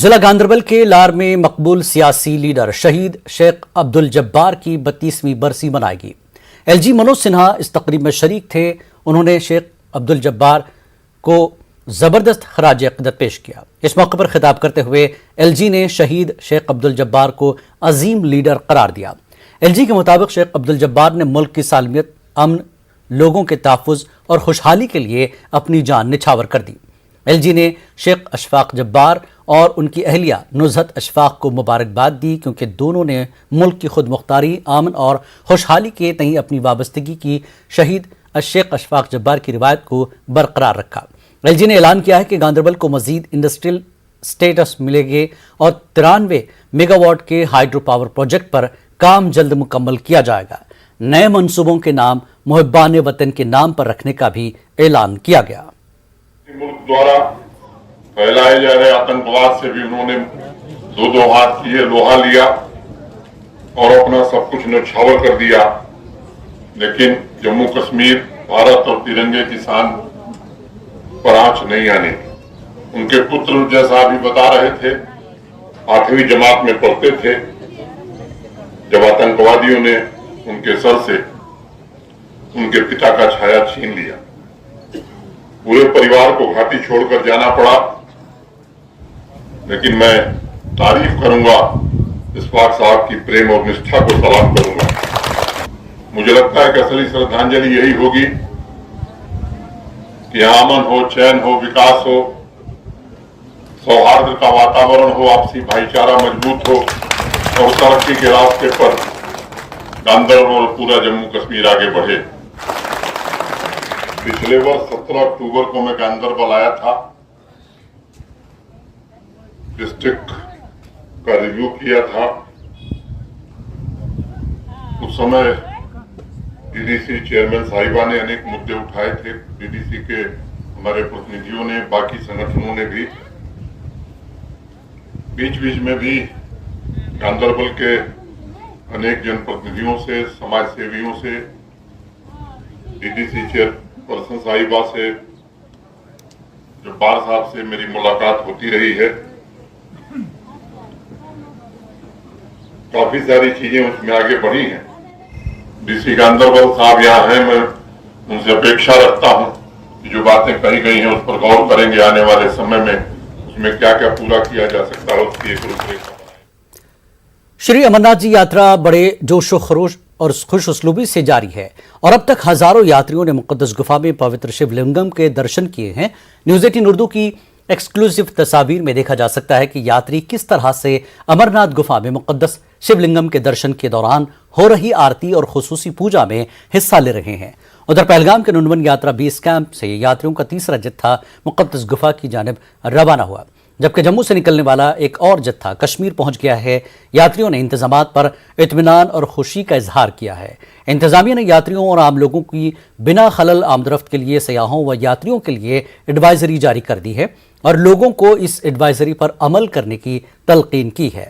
ضلع گاندربل کے لار میں مقبول سیاسی لیڈر شہید شیخ عبدالجبار کی 32ویں برسی منائے گی۔ ایل جی منوج سنہا اس تقریب میں شریک تھے۔ انہوں نے شیخ عبدالجبار کو زبردست خراج عقیدت پیش کیا۔ اس موقع پر خطاب کرتے ہوئے ایل جی نے شہید شیخ عبدالجبار کو عظیم لیڈر قرار دیا۔ ایل جی کے مطابق شیخ عبدالجبار نے ملک کی سالمیت، امن، لوگوں کے تحفظ اور خوشحالی کے لیے اپنی جان نچھاور کر دی۔ ایل جی نے شیخ اشفاق جبار اور ان کی اہلیہ نزہت اشفاق کو مبارکباد دی، کیونکہ دونوں نے ملک کی خود مختاری، امن اور خوشحالی کے تئیں اپنی وابستگی کی شہید شیخ اشفاق جبار کی روایت کو برقرار رکھا۔ ایل جی نے اعلان کیا ہے کہ گاندربل کو مزید انڈسٹریل سٹیٹس ملے گے اور 93 میگا واٹ کے ہائیڈرو پاور پروجیکٹ پر کام جلد مکمل کیا جائے گا۔ نئے منصوبوں کے نام محبان وطن کے نام پر رکھنے کا بھی اعلان کیا گیا۔ ملک دوارا پھیلائے جا رہے آتنکواد سے بھی انہوں نے دو ہاتھ کیے، لوہا لیا اور اپنا سب کچھ نچھاور کر دیا، لیکن جموں کشمیر، بھارت اور ترنگے کی شان پر آنچ نہیں آنے۔ ان کے پتر جیسا بھی بتا رہے تھے، 8ویں جماعت میں پڑھتے تھے جب آتنکوادیوں نے ان کے سر سے ان کے پتا کا چھایا چھین لیا۔ پورے پریوار کو گھاٹی چھوڑ کر جانا پڑا، لیکن میں تعریف کروں گا اشفاق صاحب کی پریم اور نشٹھا کو سلام کروں گا۔ مجھے لگتا ہے کہ اصلی شردھانجلی یہی ہوگی کہ یہاں امن ہو، چین ہو، وکاس ہو، سوہارد کا واتاورن ہو، آپسی بھائی چارہ مضبوط ہو اور ترقی کے راستے پر گاندربل اور پورا جموں کشمیر آگے بڑھے۔ پچھلے وقت 17 اکتوبر کو میں گاندربل آیا تھا، ڈسٹرکٹ کا ریویو کیا تھا۔ اس سمے ڈی ڈی سی چیئرمین صاحبہ نے انیک مدعے اٹھائے تھے، ڈی ڈی سی کے ہمارے پرتنیدھیوں نے، باقی سنگھنوں نے بھی، بیچ میں بھی گاندربل کے انیک جن پرتنیدھیوں سے، سماج سیویوں سے، D D C chairperson صاحبہ سے، جبار صاحب سے میری ملاقات ہوتی رہی ہے۔ کافی ساری چیزیں اس میں آگے بڑھی ہیں۔ ڈی سی گاندربل صاحب یہاں ہیں، میں ان سے اپیکشا رکھتا ہوں کہ جو باتیں کہی گئی ہیں اس پر غور کریں گے، آنے والے سمے میں اس میں کیا کیا پورا کیا جا سکتا ہے اس کی ایک روپ ریکھا۔ شری امرناتھ جی یاترا بڑے جوش و خروش اور خوش اسلوبی سے جاری ہے اور اب تک ہزاروں یاتریوں نے مقدس گفا میں پوتر شیو لنگم کے درشن کیے ہیں۔ نیوز 18 اردو کی ایکسکلوسیو تصاویر میں دیکھا جا سکتا ہے کہ یاتری کس طرح سے امرناتھ گفا میں مقدس شیو لنگم کے درشن کے دوران ہو رہی آرتی اور خصوصی پوجا میں حصہ لے رہے ہیں۔ ادھر پہلگام کے ننون یاترا بیس کیمپ سے یاتریوں کا تیسرا جتھا مقدس گفا کی جانب روانہ ہوا، جبکہ جموں سے نکلنے والا ایک اور جتھا کشمیر پہنچ گیا ہے۔ یاتریوں نے انتظامات پر اطمینان اور خوشی کا اظہار کیا ہے۔ انتظامیہ نے یاتریوں اور عام لوگوں کی بنا خلل آمدرفت کے لیے سیاحوں و یاتریوں کے لیے ایڈوائزری جاری کر دی ہے اور لوگوں کو اس ایڈوائزری پر عمل کرنے کی تلقین کی ہے۔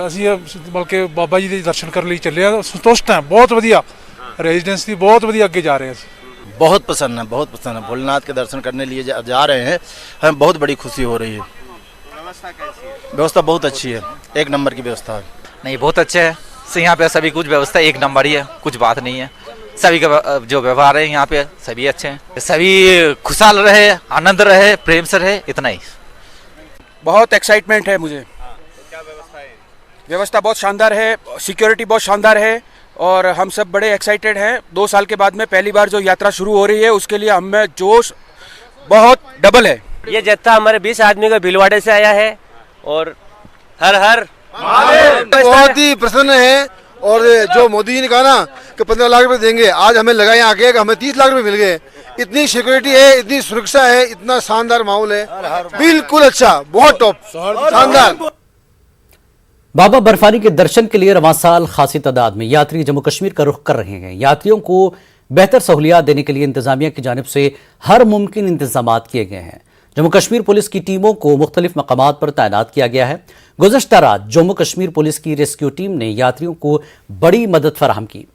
ਅਸੀਂ ਬਲਕਿ ਬਾਬਾ ਜੀ ਦੇ ਦਰਸ਼ਨ ਕਰਨ ਲਈ ਚੱਲੇ ਆ, ਸੰਤੁਸ਼ਟ ਹਾਂ। ਬਹੁਤ ਵਧੀਆ ਰੈਜ਼ੀਡੈਂਸ ਦੀ, ਬਹੁਤ ਵਧੀਆ ਅੱਗੇ ਜਾ ਰਹੇ ਹਾਂ ਅਸੀਂ। बहुत पसंद है, बहुत पसंद है। भोलेनाथ के दर्शन करने लिए जा रहे हैं, हमें बहुत बड़ी खुशी हो रही है। व्यवस्था कैसी है? व्यवस्था बहुत अच्छी है, एक नंबर की व्यवस्था है। नहीं, बहुत अच्छे है। यहाँ पे सभी कुछ व्यवस्था एक नंबर ही है, कुछ बात नहीं है। सभी का जो व्यवहार है यहाँ पे सभी अच्छे हैं, सभी खुशहाल रहे, आनंद रहे, प्रेम से रहे, इतना ही। बहुत एक्साइटमेंट है मुझे। क्या व्यवस्था है? व्यवस्था बहुत शानदार है, सिक्योरिटी बहुत शानदार है और हम सब बड़े एक्साइटेड हैं। 2 साल के बाद में पहली बार जो यात्रा शुरू हो रही है उसके लिए हम में जोश बहुत डबल है। ये जत्था हमारे 20 आदमी का भीलवाड़े से आया है और हर हर बहुत ही प्रसन्न है। और जो मोदी जी ने कहा ना कि 15 लाख रुपए देंगे, आज हमें लगा यहाँ आके कि हमें 30 लाख रुपए मिल गए। इतनी सिक्योरिटी है, इतनी सुरक्षा है, इतना शानदार माहौल है, बिल्कुल अच्छा, बहुत टॉप, शानदार। बाबा बर्फानी के दर्शन के लिए रवां साल खासी तादाद में यात्री जम्मू कश्मीर का रुख कर रहे हैं। यात्रियों को बेहतर सहूलियात देने के लिए इंतजामिया की जानिब से हर मुमकिन इंतजामात किए गए हैं। जम्मू कश्मीर पुलिस की टीमों को मुख्तलिफ मकामात पर तैनात किया गया है। गुज़श्ता रात जम्मू कश्मीर पुलिस की रेस्क्यू टीम ने यात्रियों को बड़ी मदद फराहम की।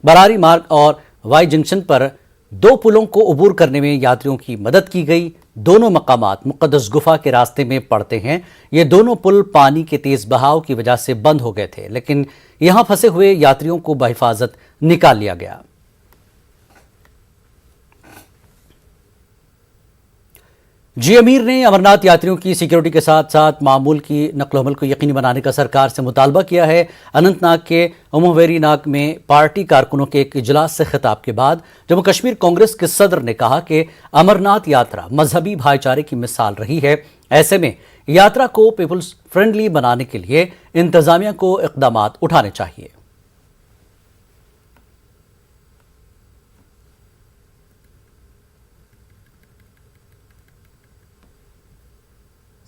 बरारी मार्ग और वाई जंक्शन पर दो पुलों को अबूर करने में यात्रियों की मदद की गई। दोनों मकामात मुक़द्दस गुफा के रास्ते में पड़ते हैं। ये दोनों पुल पानी के तेज बहाव की वजह से बंद हो गए थे, लेकिन यहां फंसे हुए यात्रियों को बहिफाजत निकाल लिया गया। जी अमीर ने अमरनाथ यात्रियों की सिक्योरिटी के साथ साथ मामूल की नकल हमल को यकीनी बनाने का सरकार से मुतालबा किया है। अनंतनाग के उमवेरी नाग में पार्टी कारकुनों के एक इजलास से खिताब के बाद जम्मू कश्मीर कांग्रेस के सदर ने कहा कि अमरनाथ यात्रा मजहबी भाईचारे की मिसाल रही है। ऐसे में यात्रा को पीपल्स फ्रेंडली बनाने के लिए इंतजामिया को इकदामात उठाने चाहिए।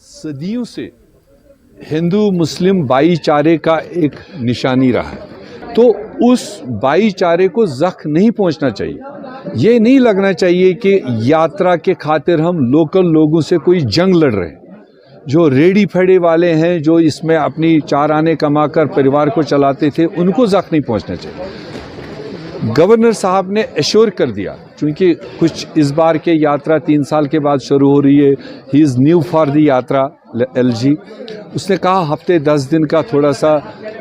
सदियों से हिंदू मुस्लिम भाईचारे का एक निशानी रहा है, तो उस भाईचारे को जख्म नहीं पहुंचना चाहिए। ये नहीं लगना चाहिए कि यात्रा के खातिर हम लोकल लोगों से कोई जंग लड़ रहे हैं। जो रेडी फेडे वाले हैं, जो इसमें अपनी चार आने कमाकर परिवार को चलाते थे, उनको जख्म नहीं पहुंचना चाहिए। गवर्नर साहब ने एश्योर कर दिया, क्योंकि कुछ इस बार के यात्रा 3 साल के बाद शुरू हो रही है। He is new for the यात्रा LG। उसने कहा हफ्ते 10 दिन का थोड़ा सा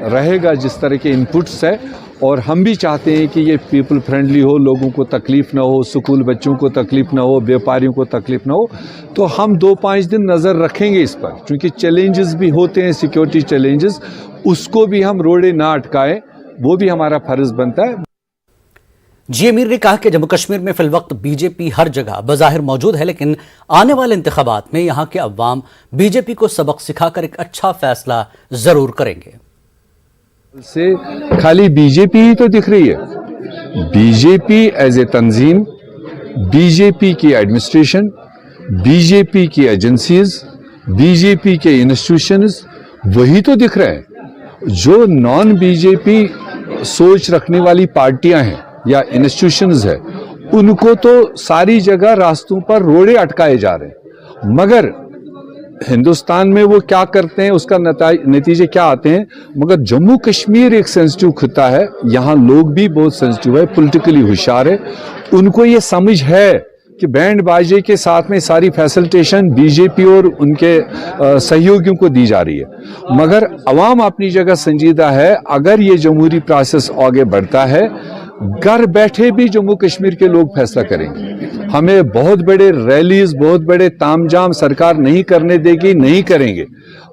रहेगा जिस तरह के इनपुट्स है, और हम भी चाहते हैं कि ये पीपल फ्रेंडली हो, लोगों को तकलीफ़ ना हो, स्कूल बच्चों को तकलीफ़ ना हो, व्यापारियों को तकलीफ़ ना हो। तो हम 2-5 दिन नज़र रखेंगे इस पर, क्योंकि चैलेंजेस भी होते हैं, सिक्योरिटी चैलेंजेस, उसको भी हम रोड़े ना अटकाएं, वो भी हमारा फ़र्ज़ बनता है। जी अमीर ने कहा कि जम्मू कश्मीर में फिलवक्त बीजेपी हर जगह बज़ाहिर मौजूद है, लेकिन आने वाले इंतखाबात में यहाँ के अवाम बीजेपी को सबक सिखाकर एक अच्छा फैसला जरूर करेंगे। से खाली बीजेपी ही तो दिख रही है। बीजेपी एज ए तंजीम, बीजेपी की एडमिनिस्ट्रेशन, बीजेपी की एजेंसीज, बीजेपी के इंस्टीट्यूशंस, वही तो दिख रहे हैं। जो नॉन बीजेपी सोच रखने वाली पार्टियां हैं या इंस्टीट्यूशंस है, उनको तो सारी जगह रास्तों पर रोड़े अटकाए जा रहे हैं। मगर हिंदुस्तान में वो क्या करते हैं, उसका नतीजे क्या आते हैं। मगर जम्मू कश्मीर एक सेंसिटिव खिता है, यहाँ लोग भी बहुत सेंसिटिव है, पॉलिटिकली होशियार है। उनको ये समझ है कि बैंड बाजे के साथ में सारी फैसिलिटेशन बीजेपी और उनके सहयोगियों को दी जा रही है। मगर अवाम अपनी जगह संजीदा है। अगर ये जमहूरी प्रोसेस आगे बढ़ता है, घर बैठे भी जम्मू कश्मीर के लोग फैसला करेंगे। हमें बहुत बड़े रैलीज, बहुत बड़े तामझाम सरकार नहीं करने देगी, नहीं करेंगे।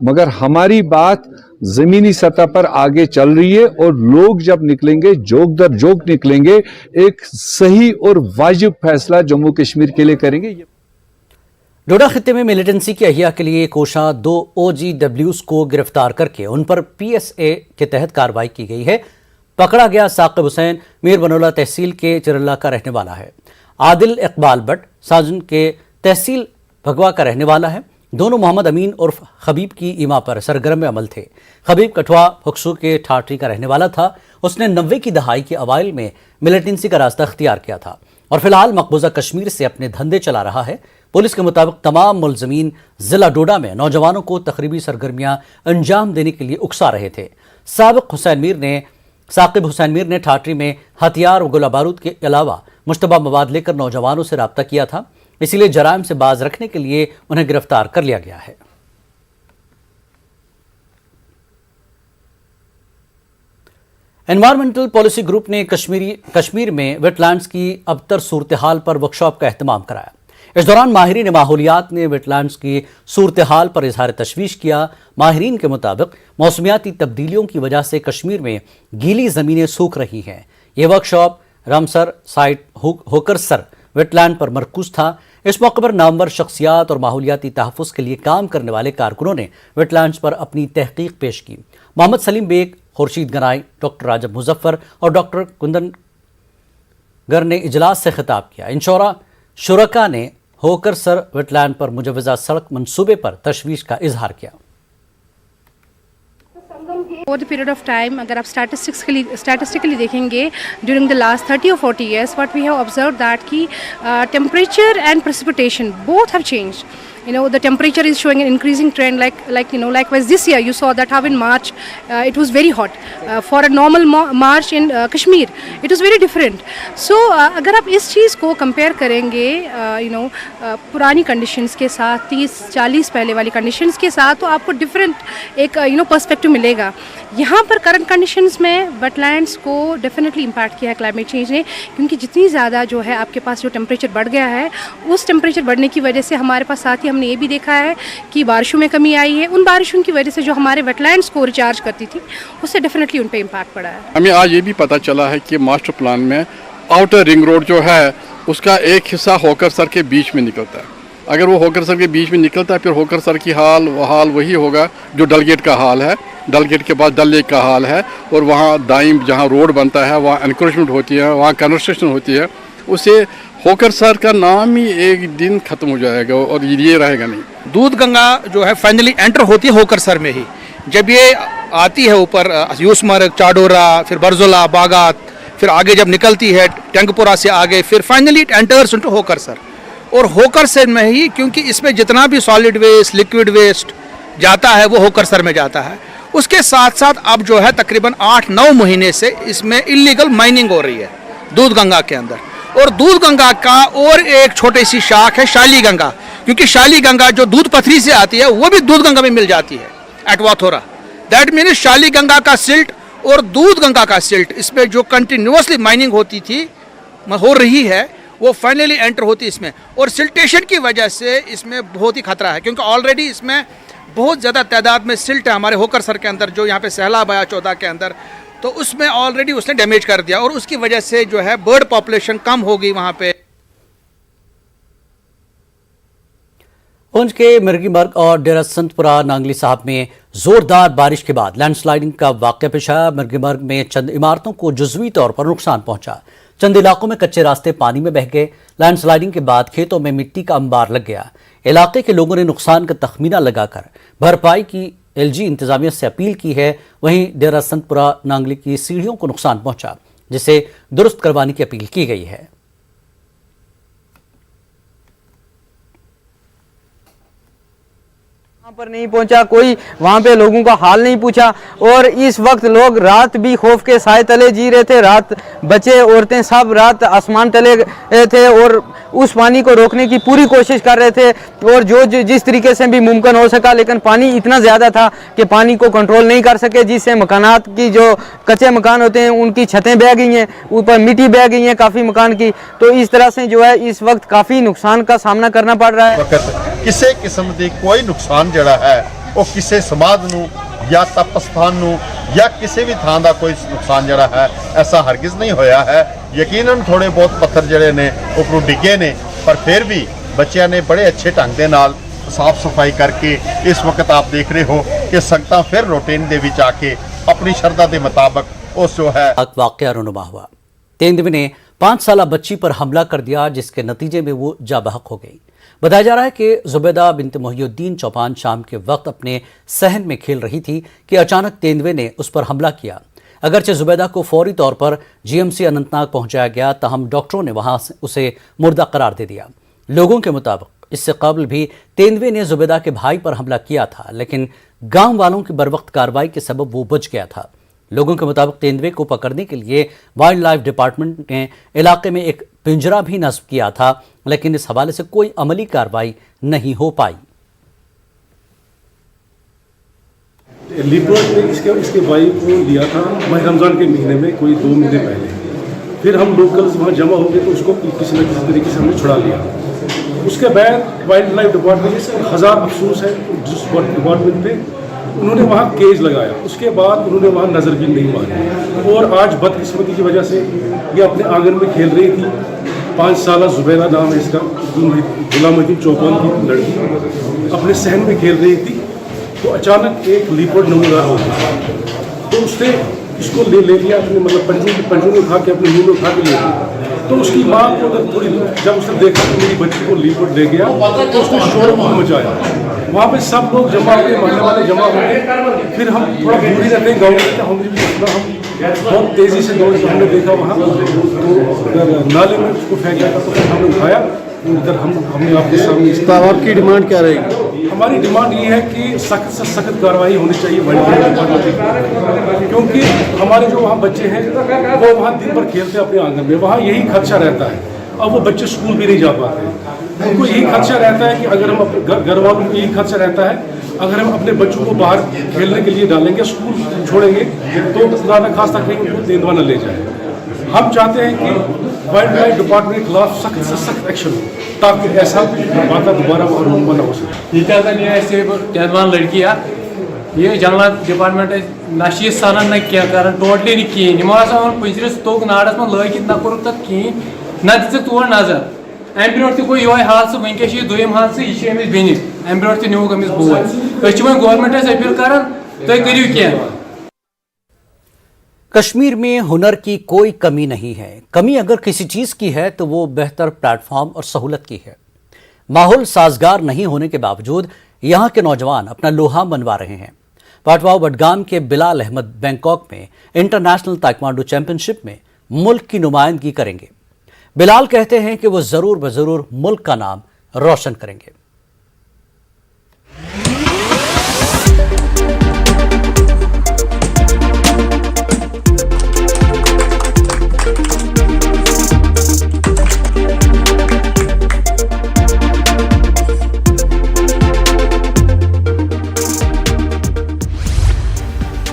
मगर हमारी बात जमीनी सतह पर आगे चल रही है, और लोग जब निकलेंगे, जोक दर जोक निकलेंगे, एक सही और वाजिब फैसला जम्मू कश्मीर के लिए करेंगे। डोडा खित्ते में मिलिटेंसी की अहिया के लिए कोशा 2 OGWs को गिरफ्तार करके उन पर PSA के तहत कार्रवाई की गई है। पकड़ा गया साकिब हुसैन मीर बनोला तहसील के चिरल्ला का रहने वाला है। आदिल इकबाल भट्ट साजुन के तहसील भगवा का रहने वाला है। दोनों मोहम्मद अमीन उर्फ खबीब की इमा पर सरगर्म अमल थे। खबीब कठुआ फुक्सू के ठाठी का रहने वाला था। उसने 90 की दहाई के अवाइल में मिलिटेंसी का रास्ता अख्तियार किया था और फिलहाल मकबूजा कश्मीर से अपने धंधे चला रहा है। पुलिस के मुताबिक तमाम मुलजमीन जिला डोडा में नौजवानों को तकरीबी सरगर्मियां अंजाम देने के लिए उकसा रहे थे। साकिब हुसैन मीर ने ठाठरी में हथियार और गोला बारूद के अलावा मुश्तबा मवाद लेकर नौजवानों से राब्ता किया था, इसीलिए जराइम से बाज रखने के लिए उन्हें गिरफ्तार कर लिया गया है। एनवायरमेंटल पॉलिसी ग्रुप ने कश्मीर में वेटलैंड्स की अबतर सूरत हाल पर वर्कशॉप का एहतमाम कराया। इस दौरान माहिरीन माहौलियात ने वेटलैंड्स की सूरत हाल पर इजहार तशवीश किया। माहिरीन के मुताबिक मौसमियाती तब्दीलियों की वजह से कश्मीर में गीली ज़मीनें सूख रही हैं। ये workshop Ramsar site Hokersar wetland पर मरकूज था। इस मौके पर नामवर शख्सियात और माहौलियाती तहफ़्फ़ुज़ के लिए काम करने वाले कारकुनों ने वेटलैंड्स पर अपनी तहकीक पेश की। मोहम्मद सलीम बेग, खुर्शीद गनाई, डॉक्टर राजब मुजफ्फर और डॉक्टर कुंदनगर ने इजलास से खिताब किया। इन शुरका ने होकर सर वेटलैंड पर मुजवजा सड़क मंसूबे पर तशवीश का इजहार किया। Over the period of time, अगर आप statistically देखेंगे during the last 30 or 40 years, what we have observed that कि temperature and precipitation both have changed. The temperature is showing an increasing trend. Likewise this year you saw that how in March it was very hot. For a normal March in Kashmir, it was very different. So अगर आप इस चीज़ को compare करेंगे पुरानी conditions के साथ 30-40 पहले वाली conditions के साथ, तो आपको different एक perspective मिलेगा. यहाँ पर करंट कंडीशंस में वेटलैंड्स को डेफिनेटली इम्पैक्ट किया है क्लाइमेट चेंज ने, क्योंकि जितनी ज़्यादा जो है आपके पास जो टेम्परेचर बढ़ गया है, उस टेम्परेचर बढ़ने की वजह से हमारे पास साथ ही हमने ये भी देखा है कि बारिशों में कमी आई है. उन बारिशों की वजह से जो हमारे वेटलैंड्स को रिचार्ज करती थी, उससे डेफिनेटली उन पर इम्पैक्ट पड़ा है. हमें आज ये भी पता चला है कि मास्टर प्लान में आउटर रिंग रोड जो है उसका एक हिस्सा होकर सर के बीच में निकलता है. अगर वो होकर सर के बीच में निकलता है, फिर होकर सर की हाल वही होगा जो डलगेट का हाल है. डलगेट के बाद डल लेक का हाल है, और वहाँ दाइम जहाँ रोड बनता है वहाँ एनक्रोचमेंट होती है, वहाँ कंस्ट्रक्शन होती है. उससे होकर सर का नाम ही एक दिन ख़त्म हो जाएगा और ये रहेगा नहीं. दूध गंगा जो है फाइनली एंटर होती है होकर सर में ही. जब ये आती है ऊपर यूसमर्ग, चाडोरा, फिर बरजुला, बागात, फिर आगे जब निकलती है टैंकपुरा से आगे, फिर फाइनली इट एंटर्स इनटू होकर सर. और होकर सर में ही, क्योंकि इसमें जितना भी सॉलिड वेस्ट, लिक्विड वेस्ट जाता है वो होकर सर में जाता है. उसके साथ साथ अब जो है तकरीबन 8-9 महीने से इसमें इलीगल माइनिंग हो रही है दूध गंगा के अंदर. और दूध गंगा का और एक छोटी सी शाख है शाली गंगा, क्योंकि शाली गंगा जो दूध पथरी से आती है वो भी दूध गंगा में मिल जाती है एट वाथोरा. दैट मीन्स शाली गंगा का सिल्ट और दूध गंगा का सिल्ट, इसमें जो कंटिन्यूसली माइनिंग होती थी, हो रही है, वो फाइनली एंटर होती इसमें. और सिल्टेशन की वजह से इसमें बहुत ही खतरा है, क्योंकि ऑलरेडी इसमें बहुत ज़्यादा तादाद में सिल्ट है हमारे होकर सर के अंदर. जो यहाँ पे सैलाब आया 14 के अंदर, तो उसमें ऑलरेडी उसने डैमेज कर दिया, और उसकी वजह से जो है बर्ड पॉपुलेशन कम हो गई वहाँ पे. पुंछ के मिर्गीमर्ग और डेरा संतपुरा नांगली साहब में जोरदार बारिश के बाद लैंडस्लाइडिंग का वाकया पेश आया. मिर्गीमर्ग में चंद इमारतों को जुज़वी तौर पर नुकसान पहुंचा. चंद इलाकों में कच्चे रास्ते पानी में बह गए. लैंडस्लाइडिंग के बाद खेतों में मिट्टी का अंबार लग गया. इलाके के लोगों ने नुकसान का तखमीना लगाकर भरपाई की एलजी इंतजामिया से अपील की है. वहीं डेरा संतपुरा नांगली की सीढ़ियों को नुकसान पहुंचा, जिसे दुरुस्त करवाने की अपील की गई है. वहाँ पर नहीं पहुंचा कोई, वहाँ पे लोगों का हाल नहीं पूछा. और इस वक्त लोग रात भी खौफ के साए तले जी रहे थे. रात बच्चे, औरतें सब रात आसमान तले थे और उस पानी को रोकने की पूरी कोशिश कर रहे थे, और जो जिस तरीके से भी मुमकिन हो सका. लेकिन पानी इतना ज़्यादा था कि पानी को कंट्रोल नहीं कर सके, जिससे मकानात की जो कच्चे मकान होते हैं उनकी छतें बह गई हैं, ऊपर मिट्टी बह गई है काफ़ी मकान की. तो इस तरह से जो है इस वक्त काफ़ी नुकसान का सामना करना पड़ रहा है. ਕਿਸੇ ਕਿਸਮ ਦੀ ਕੋਈ ਨੁਕਸਾਨ ਜਿਹੜਾ ਹੈ ਉਹ ਕਿਸੇ ਸਮਾਧ ਨੂੰ ਜਾਂ ਤਪਸਥਾਨ ਨੂੰ ਜਾਂ ਕਿਸੇ ਵੀ ਥਾਂ ਦਾ ਕੋਈ ਨੁਕਸਾਨ ਜਿਹੜਾ ਹੈ ਐਸਾ ਹਰਗਿਜ਼ ਨਹੀਂ ਹੋਇਆ ਹੈ. ਯਕੀਨਨ ਥੋੜੇ ਬਹੁਤ ਪੱਥਰ ਜਿਹੜੇ ਨੇ ਉੱਪਰੋਂ ਡਿੱਗੇ ਨੇ, ਪਰ ਫਿਰ ਵੀ ਬੱਚਿਆਂ ਨੇ ਬੜੇ ਅੱਛੇ ਢੰਗ ਦੇ ਨਾਲ ਸਾਫ਼ ਸਫਾਈ ਕਰਕੇ ਇਸ ਵਕਤ ਆਪ ਦੇਖ ਰਹੇ ਹੋ ਕਿ ਸੰਗਤਾਂ ਫਿਰ ਰੂਟੀਨ ਦੇ ਵਿੱਚ ਆ ਕੇ ਆਪਣੀ ਸ਼ਰਧਾ ਦੇ ਮੁਤਾਬਕ ਉਸ ਜੋ ਹੈ वाकया रुनुमा हुआ. तेंदुए ने 5 साला बच्ची पर हमला कर दिया, जिसके नतीजे में वो जाबहक हो गई. बताया जा रहा है कि जुबैदा बिनत मोहिउद्दीन चौपान शाम के वक्त अपने सहन में खेल रही थी कि अचानक तेंदुए ने उस पर हमला किया. अगरचे जुबैदा को फौरी तौर पर जीएमसी अनंतनाग पहुंचाया गया, तहम डॉक्टरों ने वहां उसे मुर्दा करार दे दिया. लोगों के मुताबिक इससे कबल भी तेंदुए ने जुबैदा के भाई पर हमला किया था, लेकिन गांव वालों की बरवक्त कार्रवाई के सबब वो बच गया था. लोगों के मुताबिक तेंदुए को पकड़ने के लिए वाइल्ड लाइफ डिपार्टमेंट ने इलाके में एक पिंजरा भी नस्ब किया था, लेकिन इस हवाले से कोई अमली कार्रवाई नहीं हो पाई. लिपोर्ट ने इसके भाई को लिया था माह रमज़ान के महीने में, कोई 2 महीने पहले. फिर हम लोकल्स वहाँ जमा हो गए तो उसको किसी न किसी तरीके से हमने छुड़ा लिया. उसके बाद वाइल्ड लाइफ डिपार्टमेंट से 1000 अफसोस है जिस डिपार्टमेंट पे उन्होंने वहाँ केज लगाया. उसके बाद उन्होंने वहाँ नज़र भी नहीं मारी. और आज बदकिस्मती की वजह से ये अपने आंगन में खेल रही थी. 5 साला जुबैदा नाम है इसका, गुलामुद्दीन चौपान की लड़की, अपने सहन में खेल रही थी. तो अचानक एक लीपर्ड नमूदार हो गया, तो उसने इसको ले लिया अपने, मतलब पंजू में उठा के अपने मुँह में उठा के ले लिया. तो उसकी माँ को थोड़ी जब उसने देखा कि मेरी बच्ची को लीपर्ड ले गया, तो उसने शोर मचाया. वहाँ पे सब लोग जमा हो गए, मोहल्ले वाले जमा हो गए. फिर हम थोड़ा दूरी रहते हैं गाँव में, हम बहुत तेज़ी से दौड़े. हमने देखा वहाँ तो नाले में उसको फेंका था, तो फिर हमने उठाया. इधर हमने आपके सामने। तो अब आपकी डिमांड क्या रहेगी? हमारी डिमांड ये है कि सख्त से सख्त कार्रवाई होनी चाहिए वाइल्ड लाइफ डिपार्टमेंट, क्योंकि हमारे जो वहाँ बच्चे हैं वो वहाँ दिन भर खेलते हैं अपने आंगन में, वहाँ यही खदशा रहता है। अब वो बच्चे स्कूल भी नहीं जा पाते हैं, उनको यही खदशा रहता है कि अगर हम अपने घर वालों को यही खदशा रहता है अगर हम अपने बच्चों को बाहर खेलने के लिए डालेंगे, स्कूल छोड़ेंगे तो ज़्यादा खास तक कहीं उनको तेंदुआ न ले जाए। हम चाहते हैं कि वाइल्ड लाइफ डिपार्टमेंट के खिलाफ सख्त से सख्त एक्शन हो ताकि ऐसा वाक़ा दोबारा और न हो सके। ये ऐसे जवान लड़कियाँ ये जंगलात डिपार्टमेंट नशी सानन न क्या कर टोटली नहीं कहें नमो पुजरस तोग नाड़स में लगित न कोर तक कहें न दिख तोड़ नजर अम ब्रो तक ये हादसा वनकस दुम हादसा यह बेन अम ब्रो नुक अमिस बोझ वो गवर्नमेंट अपील कर तुम करू क्या। कश्मीर में हुनर की कोई कमी नहीं है, कमी अगर किसी चीज़ की है तो वो बेहतर प्लेटफॉर्म और सहूलत की है। माहौल साजगार नहीं होने के बावजूद यहाँ के नौजवान अपना लोहा मनवा रहे हैं। पाटवाओ बडगाम के बिलाल अहमद बैंकॉक में इंटरनेशनल ताइक्वांडो चैंपियनशिप में मुल्क की नुमाइंदगी करेंगे। बिलाल कहते हैं कि वो ज़रूर बज़रूर मुल्क का नाम रोशन करेंगे।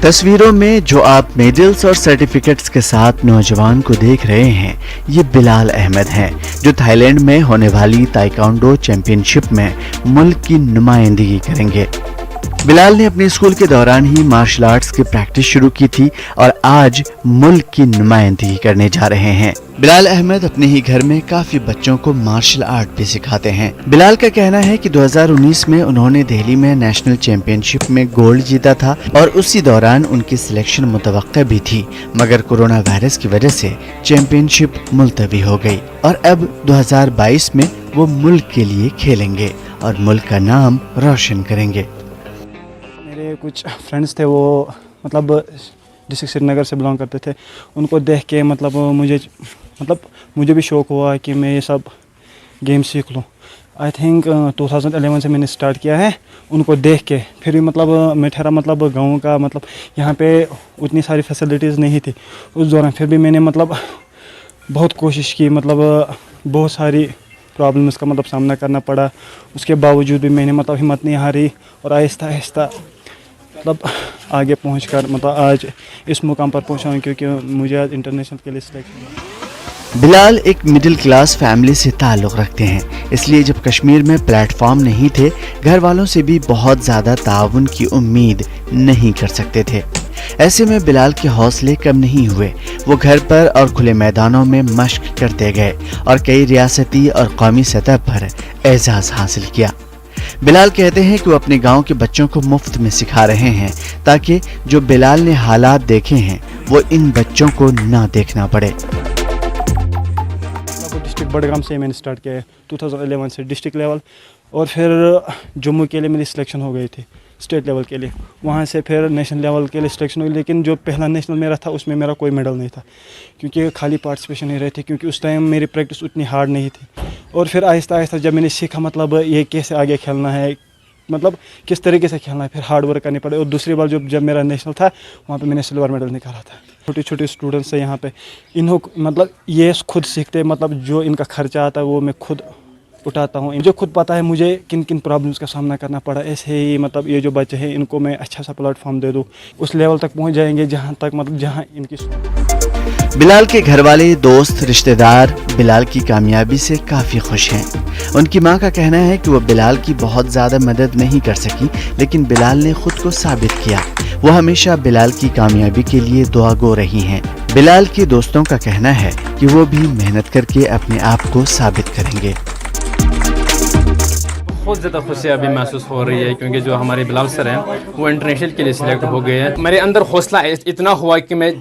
तस्वीरों में जो आप मेडल्स और सर्टिफिकेट्स के साथ नौजवान को देख रहे हैं, ये बिलाल अहमद हैं जो थाईलैंड में होने वाली ताइक्वांडो चैंपियनशिप में मुल्क की नुमाइंदगी करेंगे। बिलाल ने अपने स्कूल के दौरान ही मार्शल आर्ट्स की प्रैक्टिस शुरू की थी और आज मुल्क की नुमाइंदगी करने जा रहे हैं। बिलाल अहमद अपने ही घर में काफी बच्चों को मार्शल आर्ट भी सिखाते हैं। बिलाल का कहना है कि 2019 में उन्होंने दिल्ली में नेशनल चैंपियनशिप में गोल्ड जीता था और उसी दौरान उनकी सिलेक्शन मुतवक्का भी थी, मगर कोरोना वायरस की वजह से चैंपियनशिप मुलतवी हो गई और अब 2022 में वो मुल्क के लिए खेलेंगे और मुल्क का नाम रोशन करेंगे। मेरे कुछ फ्रेंड्स थे, वो मतलब डिस्ट्रिक्ट श्रीनगर से बिलोंग करते थे, उनको देख के मतलब मुझे भी शौक़ हुआ कि मैं ये सब गेम सीख लूँ। आई थिंक 2011 से मैंने स्टार्ट किया है उनको देख के। फिर भी मतलब मैं ठहरा मतलब गाँव का मतलब यहाँ पे उतनी सारी फैसिलिटीज़ नहीं थी उस दौरान, फिर भी मैंने मतलब बहुत कोशिश की, मतलब बहुत सारी प्रॉब्लम्स का मतलब सामना करना पड़ा। उसके बावजूद भी मैंने मतलब हिम्मत नहीं हारी और आहिस्ता आहिस्ता मतलब आगे पहुंचकर मतलब आज इस मुकाम पर पहुंचा हूं, क्योंकि मुझे आज इंटरनेशनल के लिए सिलेक्शन। बिलाल एक मिडिल क्लास फैमिली से ताल्लुक़ रखते हैं, इसलिए जब कश्मीर में प्लेटफॉर्म नहीं थे, घर वालों से भी बहुत ज़्यादा ताउन की उम्मीद नहीं कर सकते थे। ऐसे में बिलाल के हौसले कम नहीं हुए, वो घर पर और खुले मैदानों में मशक करते गए और कई रियासती और कौमी सतह पर एजाज़ हासिल किया। बिलाल कहते हैं कि वो अपने गांव के बच्चों को मुफ्त में सिखा रहे हैं ताकि जो बिलाल ने हालात देखे हैं वो इन बच्चों को ना देखना पड़े। डिस्ट्रिक्ट बडगाम से मैंने स्टार्ट किया है 2011 से डिस्ट्रिक्ट लेवल, और फिर जम्मू के लिए मेरी सिलेक्शन हो गई थी स्टेट लेवल के लिए, वहाँ से फिर नेशनल लेवल के लिए सिलेक्शन हुई। लेकिन जो पहला नेशनल मेरा था उसमें मेरा कोई मेडल नहीं था, क्योंकि खाली पार्टिसिपेशन नहीं रही थी, क्योंकि उस टाइम मेरी प्रैक्टिस उतनी हार्ड नहीं थी। और फिर आहिस्ता आहिस्ता जब मैंने सीखा मतलब ये कैसे आगे खेलना है, मतलब किस तरीके से खेलना है, फिर हार्ड वर्क करनी पड़े। और दूसरी बार जब मेरा नेशनल था वहाँ पे मैंने सिल्वर मेडल निकाला था। छोटे छोटे स्टूडेंट्स हैं यहाँ पे, इन्हों मतलब ये खुद सीखते, मतलब जो इनका खर्चा आता है वो मैं खुद उठाता हूँ। मुझे खुद पता है मुझे किन किन प्रॉब्लम्स का सामना करना पड़ा। ऐसे ही मतलब ये जो बच्चे हैं इनको मैं अच्छा सा प्लेटफॉर्म दे दूँ, उस लेवल तक पहुँच जाएंगे जहाँ तक मतलब जहाँ इनकी। बिलाल के घर वाले, दोस्त, रिश्तेदार बिलाल की कामयाबी से काफ़ी खुश हैं। उनकी मां का कहना है कि वो बिलाल की बहुत ज़्यादा मदद नहीं कर सकी, लेकिन बिलाल ने खुद को साबित किया। वो हमेशा बिलाल की कामयाबी के लिए दुआ गो रही हैं। बिलाल के दोस्तों का कहना है कि वो भी मेहनत करके अपने आप को साबित करेंगे। बहुत ज़्यादा खुशी अभी महसूस हो रही है, क्योंकि जो हमारे बिलाल सर हैं वो इंटरनेशनल के लिए सिलेक्ट हो गए हैं। मेरे अंदर हौसला इतना हुआ कि मैं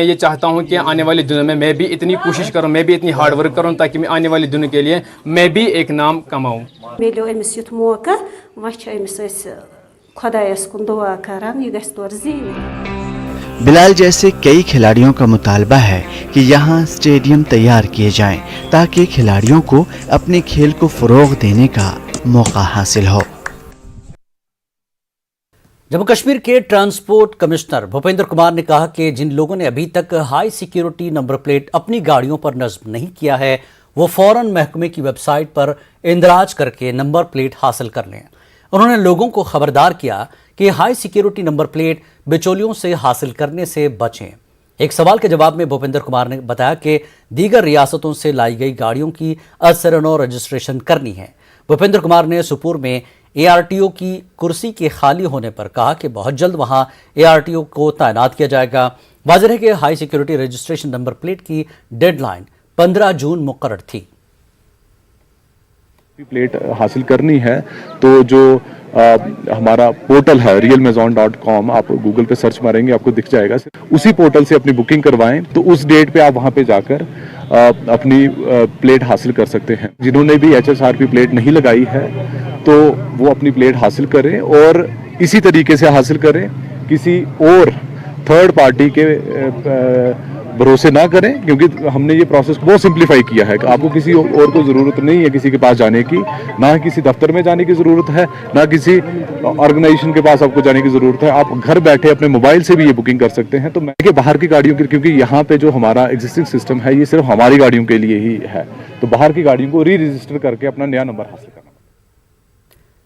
ये चाहता हूँ कि आने वाली दिनों में मैं भी इतनी कोशिश करूँ, मैं भी इतनी हार्ड वर्क करूँ, ताकि मैं आने वाली दिनों के लिए मैं भी एक नाम कमाऊँ। मिलो अमिस युथ मौका, वह अमिस खुदायस कुन दुआ करान, यह गژھِ तौर जीवित। बिलाल जैसे कई खिलाड़ियों का मुतालबा है कि यहाँ स्टेडियम तैयार किए जाएं ताकि खिलाड़ियों को अपने खेल को फ़रोग़ देने का मौका हासिल हो। जम्मू कश्मीर के ट्रांसपोर्ट कमिश्नर भूपेंद्र कुमार ने कहा कि जिन लोगों ने अभी तक हाई सिक्योरिटी नंबर प्लेट अपनी गाड़ियों पर नस्ब नहीं किया है वो फौरन महकमे की वेबसाइट पर इंदराज करके नंबर प्लेट हासिल कर लें। उन्होंने लोगों को खबरदार किया कि हाई सिक्योरिटी नंबर प्लेट बिचौलियों से हासिल करने से बचें। एक सवाल के जवाब में भूपेंद्र कुमार ने बताया कि दीगर रियासतों से लाई गई गाड़ियों की असरनो रजिस्ट्रेशन करनी है। भूपेंद्र कुमार ने सुपुर में ARTO की कुर्सी के खाली होने पर कहा कि बहुत जल्द वहां ARTO को तैनात किया जाएगा। वाज़ेह है कि high security registration number plate की डेडलाइन 15 जून मुकर्रर थी। प्लेट हासिल करनी है तो जो हमारा पोर्टल है realmazon.com, आप गूगल पे सर्च मारेंगे आपको दिख जाएगा। उसी पोर्टल से अपनी बुकिंग करवाएं तो उस डेट पे आप वहां पे जाकर अपनी प्लेट हासिल कर सकते हैं। जिन्होंने भी HSRP प्लेट नहीं लगाई है तो वो अपनी प्लेट हासिल करें और इसी तरीके से हासिल करें, किसी और थर्ड पार्टी के भरोसे ना करें, क्योंकि हमने ये प्रोसेस बहुत सिंप्लीफाई किया है कि आपको किसी और को ज़रूरत नहीं है किसी के पास जाने की, ना किसी दफ्तर में जाने की ज़रूरत है, ना किसी ऑर्गेनाइजेशन के पास आपको जाने की ज़रूरत है। आप घर बैठे अपने मोबाइल से भी ये बुकिंग कर सकते हैं। तो मैं कि बाहर की गाड़ियों की, क्योंकि यहाँ पे जो हमारा एग्जिस्टिंग सिस्टम है ये सिर्फ हमारी गाड़ियों के लिए ही है, तो बाहर की गाड़ियों को रजिस्टर करके अपना नया नंबर हासिल करना।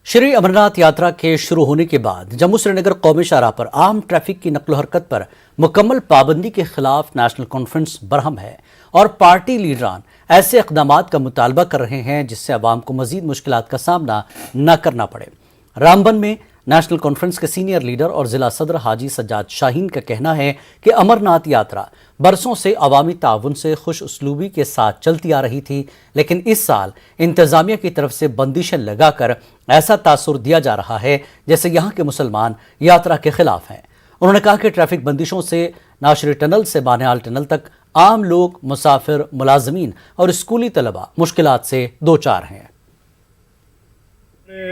श्री अमरनाथ यात्रा के शुरू होने के बाद जम्मू श्रीनगर कौमी शाहराह पर आम ट्रैफिक की नकलो हरकत पर मुकम्मल पाबंदी के खिलाफ नेशनल कॉन्फ्रेंस बरहम है और पार्टी लीडरान ऐसे इक़दामात का मुतालबा कर रहे हैं जिससे अवाम को मजीद मुश्किलात का सामना न करना पड़े। रामबन में नेशनल कॉन्फ्रेंस के सीनियर लीडर और जिला सदर हाजी सज्जाद शाहीन का कहना है कि अमरनाथ यात्रा बरसों से अवामी ताउन से खुश उसलूबी के साथ चलती आ रही थी, लेकिन इस साल इंतजामिया की तरफ से बंदिशें लगाकर ऐसा तासुर दिया जा रहा है जैसे यहाँ के मुसलमान यात्रा के खिलाफ हैं। उन्होंने कहा कि ट्रैफिक बंदिशों से नाशरी टनल से बानिहाल टनल तक आम लोग, मुसाफिर, मुलाजमीन और स्कूली तलबा मुश्किलात से दो चार हैं।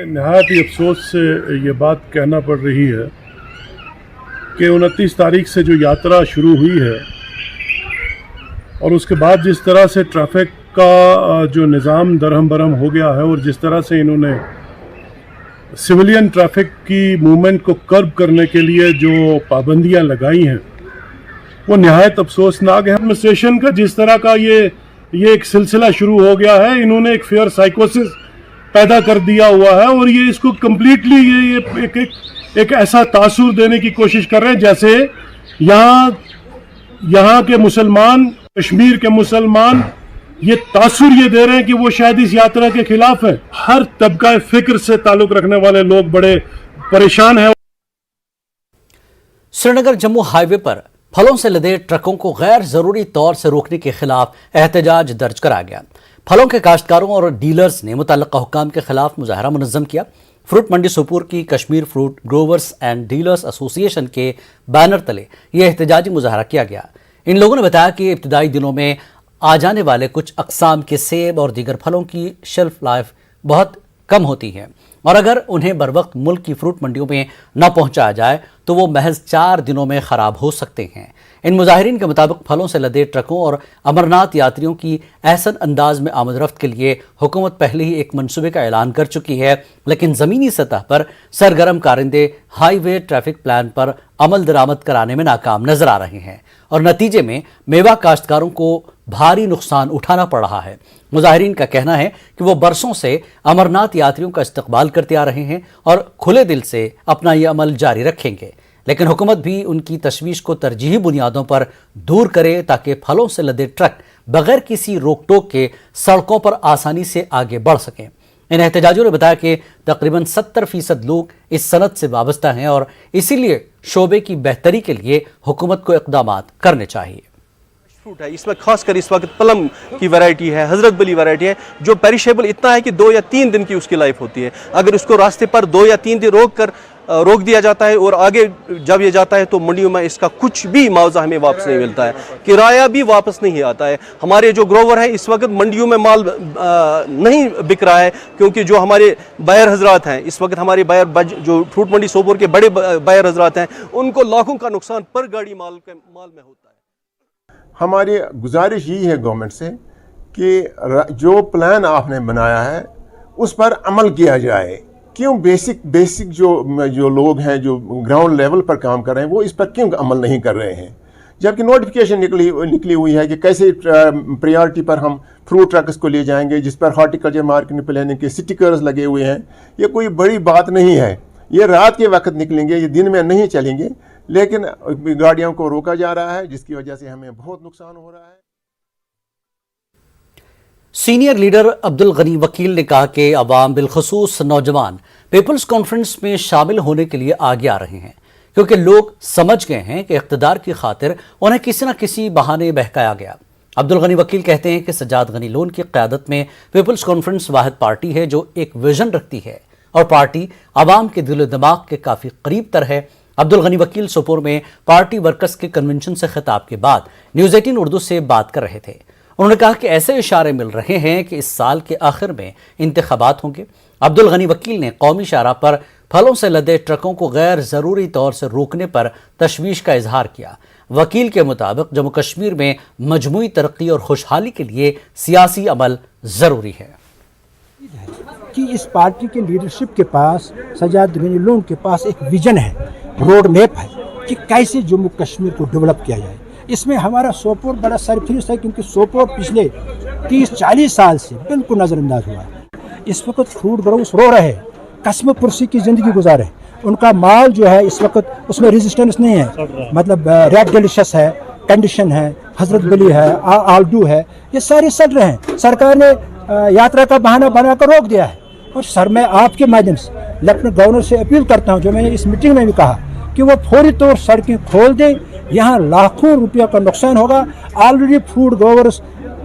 नहायत ही अफसोस से ये बात कहना पड़ रही है कि 29 तारीख से जो यात्रा शुरू हुई है और उसके बाद जिस तरह से ट्रैफिक का जो निज़ाम दरहम बरहम हो गया है और जिस तरह से इन्होंने सिविलियन ट्रैफिक की मूवमेंट को कर्ब करने के लिए जो पाबंदियां लगाई हैं वो नहायत अफसोसनाक है। एडमिनिस्ट्रेशन का जिस तरह का ये एक सिलसिला शुरू हो गया है, इन्होंने एक फेयर साइकोसिस पैदा कर दिया हुआ है और ये इसको कम्प्लीटली ये एक ऐसा तासुर देने की कोशिश कर रहे हैं जैसे यहाँ के मुसलमान, कश्मीर के मुसलमान ये तासुर ये दे रहे हैं कि वो शायद इस यात्रा के खिलाफ है। हर तबका फिक्र से ताल्लुक रखने वाले लोग बड़े परेशान हैं। श्रीनगर जम्मू हाईवे पर फलों से लदे ट्रकों को गैर जरूरी तौर से रोकने के खिलाफ एहतजाज दर्ज कराया गया। फलों के काश्तकारों और डीलर्स ने मुतल्लिका हुक्काम के खिलाफ मुजाहरा मुनज़्ज़म किया। फ्रूट मंडी सुपुर की Kashmir fruit growers and dealers association के बैनर तले यह एहतजाजी मुजाहरा किया गया। इन लोगों ने बताया कि इब्तिदाई दिनों में आ जाने वाले कुछ अक़साम के सेब और दीगर फलों की शेल्फ लाइफ बहुत कम होती है और अगर उन्हें बर वक्त मुल्क की फ्रूट मंडियों में न पहुंचाया जाए तो वो महज 4 दिनों में ख़राब हो सकते हैं। इन मुजाहिरीन के मुताबिक फलों से लदे ट्रकों और अमरनाथ यात्रियों की एहसन अंदाज में आमद रफ्त के लिए हुकूमत पहले ही एक मनसूबे का ऐलान कर चुकी है, लेकिन ज़मीनी सतह पर सरगर्म कारिंदे हाईवे ट्रैफिक प्लान पर अमल दरामद कराने में नाकाम नजर आ रहे हैं और नतीजे में मेवा काश्तकारों को भारी नुकसान उठाना पड़ रहा है। मुजाहिरीन का कहना है कि वो बरसों से अमरनाथ यात्रियों का इस्तकबाल करते आ रहे हैं और खुले दिल से अपना ये अमल जारी रखेंगे, लेकिन हुकूमत भी उनकी तशवीश को तरजीही बुनियादों पर दूर करे ताकि फलों से लदे ट्रक बगैर किसी रोक टोक के सड़कों पर आसानी से आगे बढ़ सकें। इन एहतजाजियों ने बताया कि तकरीबन 70% लोग इस सनत से वाबस्ता हैं और इसीलिए शोबे की बेहतरी के लिए हुकूमत को इक़दामात करने चाहिए। फ्रूट है इसमें खासकर इस वक्त प्लम की वैरायटी है, हजरत बली वैरायटी है जो पेरिशेबल इतना है कि 2 या 3 दिन की उसकी लाइफ होती है। अगर उसको रास्ते पर 2 या 3 दिन रोक कर रोक दिया जाता है और आगे जब ये जाता है तो मंडियों में इसका कुछ भी मुआवजा हमें वापस नहीं मिलता है, किराया भी वापस नहीं आता है। हमारे जो ग्रोवर हैं इस वक्त मंडियों में माल नहीं बिक रहा है, क्योंकि जो हमारे बायर हजरात हैं इस वक्त, हमारे बायर जो फ्रूट मंडी सोपोर के बड़े बायर हजरात हैं, उनको लाखों का नुकसान पर गाड़ी माल में होता है। हमारी गुजारिश यही है गवर्नमेंट से कि जो प्लान आपने बनाया है उस पर अमल किया जाए। क्यों बेसिक जो लोग हैं जो ग्राउंड लेवल पर काम कर रहे हैं वो इस पर क्यों अमल नहीं कर रहे हैं, जबकि नोटिफिकेशन निकली हुई है कि कैसे प्रायोरिटी पर हम फ्रूट ट्रक्स को ले जाएंगे, जिस पर हॉर्टिकल्चर मार्केटिंग प्लानिंग के स्टिकर्स लगे हुए हैं। ये कोई बड़ी बात नहीं है, ये रात के वक्त निकलेंगे, ये दिन में नहीं चलेंगे, लेकिन गाड़ियों को रोका जा रहा है जिसकी वजह से हमें बहुत नुकसान हो रहा है। सीनियर लीडर अब्दुल गनी वकील ने कहा कि अवाम बिलखसूस नौजवान पीपल्स कॉन्फ्रेंस में शामिल होने के लिए आगे आ रहे हैं, क्योंकि लोग समझ गए हैं कि इख्तिदार की खातिर उन्हें किसी न किसी बहाने बहकाया गया। अब्दुल गनी वकील कहते हैं कि सज्जाद गनी लोन की क़यादत में पीपल्स कॉन्फ्रेंस वाहिद पार्टी है जो एक विजन रखती है और पार्टी आवाम के दिल दिमाग के काफ़ी करीब तर है। अब्दुल गनी वकील सोपोर में पार्टी वर्कर्स के कन्वेंशन से खिताब के बाद न्यूज़ 18 उर्दू से बात कर रहे थे। उन्होंने कहा कि ऐसे इशारे मिल रहे हैं कि इस साल के आखिर में इंतखाबात होंगे। अब्दुल गनी वकील ने कौमी शाहराह पर फलों से लदे ट्रकों को गैर ज़रूरी तौर से रोकने पर तशवीश का इजहार किया। वकील के मुताबिक जम्मू कश्मीर में मजमूई तरक्की और खुशहाली के लिए सियासी अमल ज़रूरी है कि इस पार्टी के लीडरशिप के पास, सज्जाद गनी लोन के पास एक विजन है, रोड मैप है कि कैसे जम्मू कश्मीर को डेवलप किया जाए। इसमें हमारा सोपोर बड़ा सरफिरस्त है, क्योंकि सोपोर पिछले 30-40 साल से बिल्कुल नज़रअंदाज हुआ है। इस वक्त फ्रूट ग्रोवर्स रो रहे हैं, कस्म पुरसी की ज़िंदगी गुजारे, उनका माल जो है इस वक्त उसमें रेजिस्टेंस नहीं है, मतलब रेड डिलीशियस है, कंडीशन है, हजरत बली है, आलडू है, ये सारे सड़ रहे हैं। सरकार ने यात्रा का बहाना बनाकर रोक दिया है। और सर, मैं आपके माध्यम से लेफ्टिनेंट गवर्नर से अपील करता हूँ, जो मैंने इस मीटिंग में भी कहा, कि वो फौरी तौर सड़कें खोल दें। यहाँ लाखों रुपये का नुकसान होगा। ऑलरेडी फूड ग्रोवर्स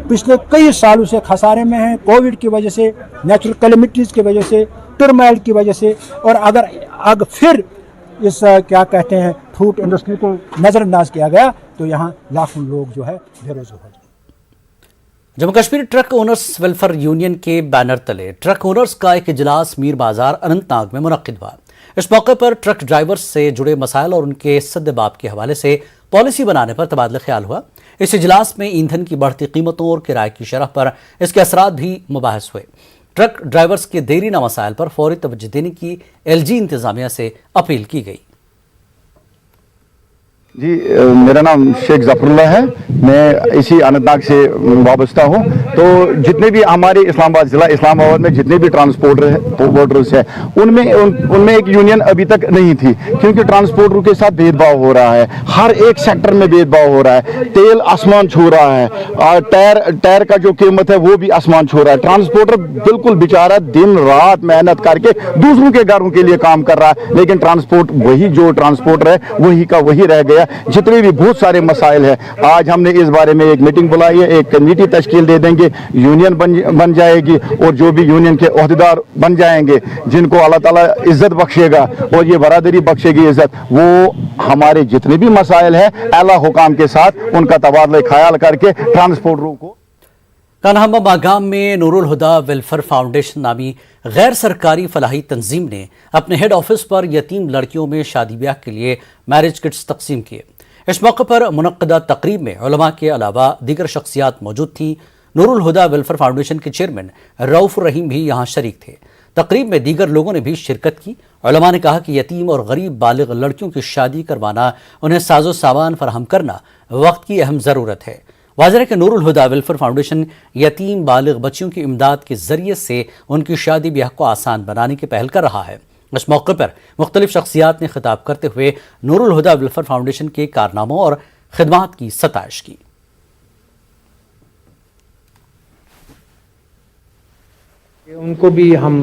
पिछले कई सालों से खसारे में हैं, कोविड की वजह से, नेचुरल कैलेमिटीज़ की वजह से, टर्माइल की वजह से। और अगर फिर इस क्या कहते हैं फ्रूट इंडस्ट्री को नज़रअंदाज किया गया तो यहाँ लाखों लोग जो है बेरोजगार हो जाए। Jammu Kashmir truck owners welfare union के बैनर तले ट्रक ओनर्स का एक इजलास मीर बाजार अनंतनाग में मुनक्किद हुआ। इस मौके पर ट्रक ड्राइवर्स से जुड़े मसाइल और उनके सद्देबाब के हवाले से पॉलिसी बनाने पर तबादला ख्याल हुआ। इस इजलास में ईंधन की बढ़ती कीमतों और किराए की शरह पर इसके असरात भी मुबाहस हुए। ट्रक ड्राइवर्स के देरीना मसाइल पर फौरी तवज्जो देने की एलजी इंतजामिया से अपील की गई। जी, मेरा नाम शेख जफरुल्लाह है, मैं इसी अनंतनाग से वाबस्ता हूँ। तो जितने भी हमारे इस्लामाबाद ज़िला इस्लामाबाद में जितने भी ट्रांसपोर्टर्स हैं उनमें एक यूनियन अभी तक नहीं थी, क्योंकि ट्रांसपोर्टरों के साथ भेदभाव हो रहा है, हर एक सेक्टर में भेदभाव हो रहा है। तेल आसमान छू रहा है और टायर का जो कीमत है वो भी आसमान छू रहा है। ट्रांसपोर्टर बिल्कुल बेचारा दिन रात मेहनत करके दूसरों के घरों के लिए काम कर रहा है, लेकिन जो ट्रांसपोर्टर है वही का वही रह गया। जितने भी बहुत सारे मसाइल हैं, आज हमने इस बारे में एक मीटिंग बुलाई है, एक कमेटी तश्कील दे देंगे, यूनियन बन जाएगी और जो भी यूनियन के ओहदेदार बन जाएंगे, जिनको अल्लाह ताला इज्जत बख्शेगा और ये बरादरी बख्शेगी इज्जत, वो हमारे जितने भी मसाइल हैं आला हुकाम के साथ उनका तबादला ख्याल करके ट्रांसपोर्टरों को। कान्हामा बागाम में नूरुल हुदा वेलफेयर फाउंडेशन नामी गैर सरकारी फलाही तंजीम ने अपने हेड ऑफिस पर यतीम लड़कियों में शादी ब्याह के लिए मैरिज किट्स तकसीम किए। इस मौके पर मुनक्कदा तकरीब में उलमा के अलावा दीगर शख्सियात मौजूद थीं। नूरुल हुदा वेलफेयर फाउंडेशन के चेयरमैन रऊफ रहीम भी यहाँ शरीक थे। तकरीब में दीगर लोगों ने भी शिरकत की। उलमा ने कहा कि यतीम और गरीब बालिग लड़कियों की शादी करवाना, उन्हें साजो सामान फराहम करना वक्त की अहम ज़रूरत है। वाज़ेह है कि नूरुल हुदा वेलफेयर फाउंडेशन यतीम बालिग बच्चियों की इमदाद के जरिए से उनकी शादी ब्याह को आसान बनाने की पहल कर रहा है। इस मौके पर मुख्तलिफ शख्सियात ने खिताब करते हुए नूरुल हुदा वेलफेयर फाउंडेशन के कारनामों और खिदमात की सताइश की। उनको भी हम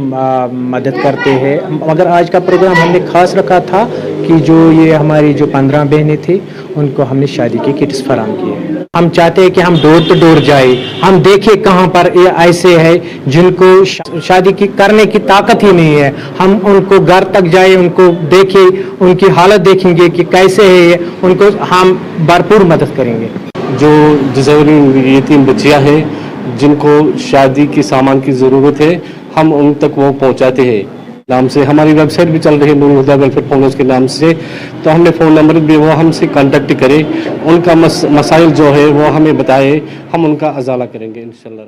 मदद करते हैं, मगर आज का प्रोग्राम हमने खास रखा था कि जो ये हमारी जो 15 बहनें थी उनको हमने शादी की किट्स फराहम की है। हम चाहते हैं कि हम डोर टू डोर जाए, हम देखें कहाँ पर ये ऐसे है जिनको शादी की करने की ताकत ही नहीं है, हम उनको घर तक जाए, उनको देखें, उनकी हालत देखेंगे कि कैसे है ये, उनको हम भरपूर मदद करेंगे। जो डिज़र्विंग यतीम बच्चियाँ हैं जिनको शादी के सामान की ज़रूरत है, हम उन तक वो पहुँचाते हैं। नाम से हमारी वेबसाइट भी चल रही है नूर हुदा वेलफेयर फाउंडेशन के नाम से, तो हमने फ़ोन नंबर भी वो हमसे कांटेक्ट करें, उनका मसाइल जो है वो हमें बताए, हम उनका अजाला करेंगे इंशाल्लाह।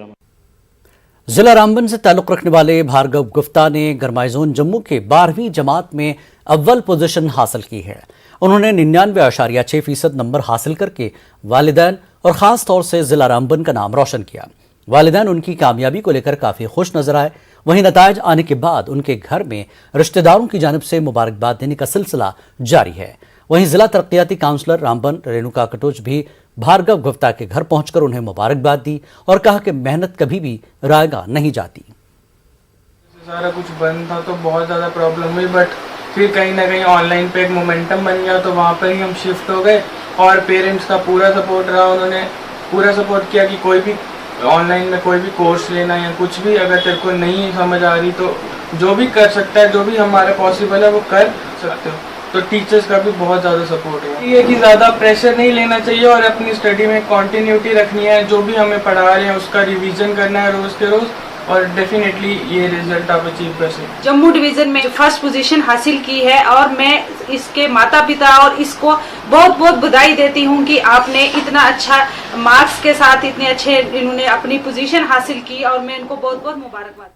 जिला रामबन से ताल्लुक़ रखने वाले भार्गव गुप्ता ने गरमाई जोन जम्मू के 12वीं जमात में अव्वल पोजीशन हासिल की है। उन्होंने 99.6% नंबर हासिल करके वालिदैन और ख़ास तौर से जिला रामबन का नाम रोशन किया। वालिदैन उनकी कामयाबी को लेकर काफ़ी खुश नजर आए। वहीं नतायज आने के बाद उनके घर में रिश्तेदारों की जानिब से मुबारकबाद देने का सिलसिला जारी है। वहीं जिला तरक्याती काउंसलर रामबन रेणुका कटोच भी भार्गव गुप्ता के घर पहुंचकर उन्हें मुबारकबाद दी और कहा कि मेहनत कभी भी रायगा नहीं जाती। सारा कुछ बंद था तो बहुत ज़्यादा प्रॉब्लम हुई, बट फिर कहीं ना कहीं ऑनलाइन पे एक मोमेंटम बन गया तो वहाँ पर ही हम शिफ्ट हो गए और पेरेंट्स का पूरा सपोर्ट रहा। उन्होंने पूरा सपोर्ट किया कि कोई भी ऑनलाइन में कोई भी कोर्स लेना या कुछ भी अगर तेरे को नहीं समझ आ रही तो जो भी कर सकता है, जो भी हमारे पॉसिबल है वो कर सकते हो। तो टीचर्स का भी बहुत ज़्यादा सपोर्ट है। ये कि ज़्यादा प्रेशर नहीं लेना चाहिए और अपनी स्टडी में कंटिन्यूटी रखनी है। जो भी हमें पढ़ा रहे हैं उसका रिवीजन करना है रोज़ के रोज़ और डेफिनेटली ये रिजल्ट आप अचीव कर सकते। जम्मू डिवीज़न में फर्स्ट पोजीशन हासिल की है और मैं इसके माता पिता और इसको बहुत बहुत बधाई देती हूँ कि आपने इतना अच्छा मार्क्स के साथ इतने अच्छे इन्होंने अपनी पोजीशन हासिल की और मैं इनको बहुत बहुत मुबारकबाद।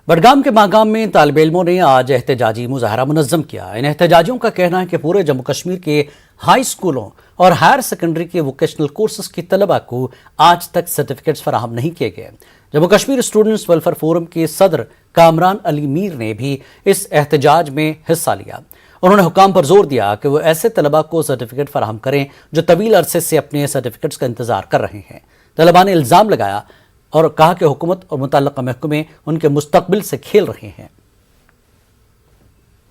बडगाम के मागाम में तालिब इल्मों ने आज एहतजाजी मुजाहरा मुनज़्ज़म किया। इन एहतजाजियों का कहना है कि पूरे जम्मू कश्मीर के हाई स्कूलों और हायर सेकेंडरी के वोकेशनल कोर्सेज की तलबा को आज तक सर्टिफिकेट्स फराहम नहीं किए गए। Jammu Kashmir students welfare forum के सदर कामरान अली मीर ने भी इस एहतजाज में हिस्सा लिया। उन्होंने हुकाम पर जोर दिया कि वो ऐसे तलबा को सर्टिफिकेट फराहम करें जो तवील अरसे से अपने सर्टिफिकेट्स का इंतजार कर रहे हैं। तलबा ने इल्ज़ाम लगाया और कहा कि हुकूमत और मुतल्लिक़ा महकमे उनके मुस्तकबिल से खेल रहे हैं।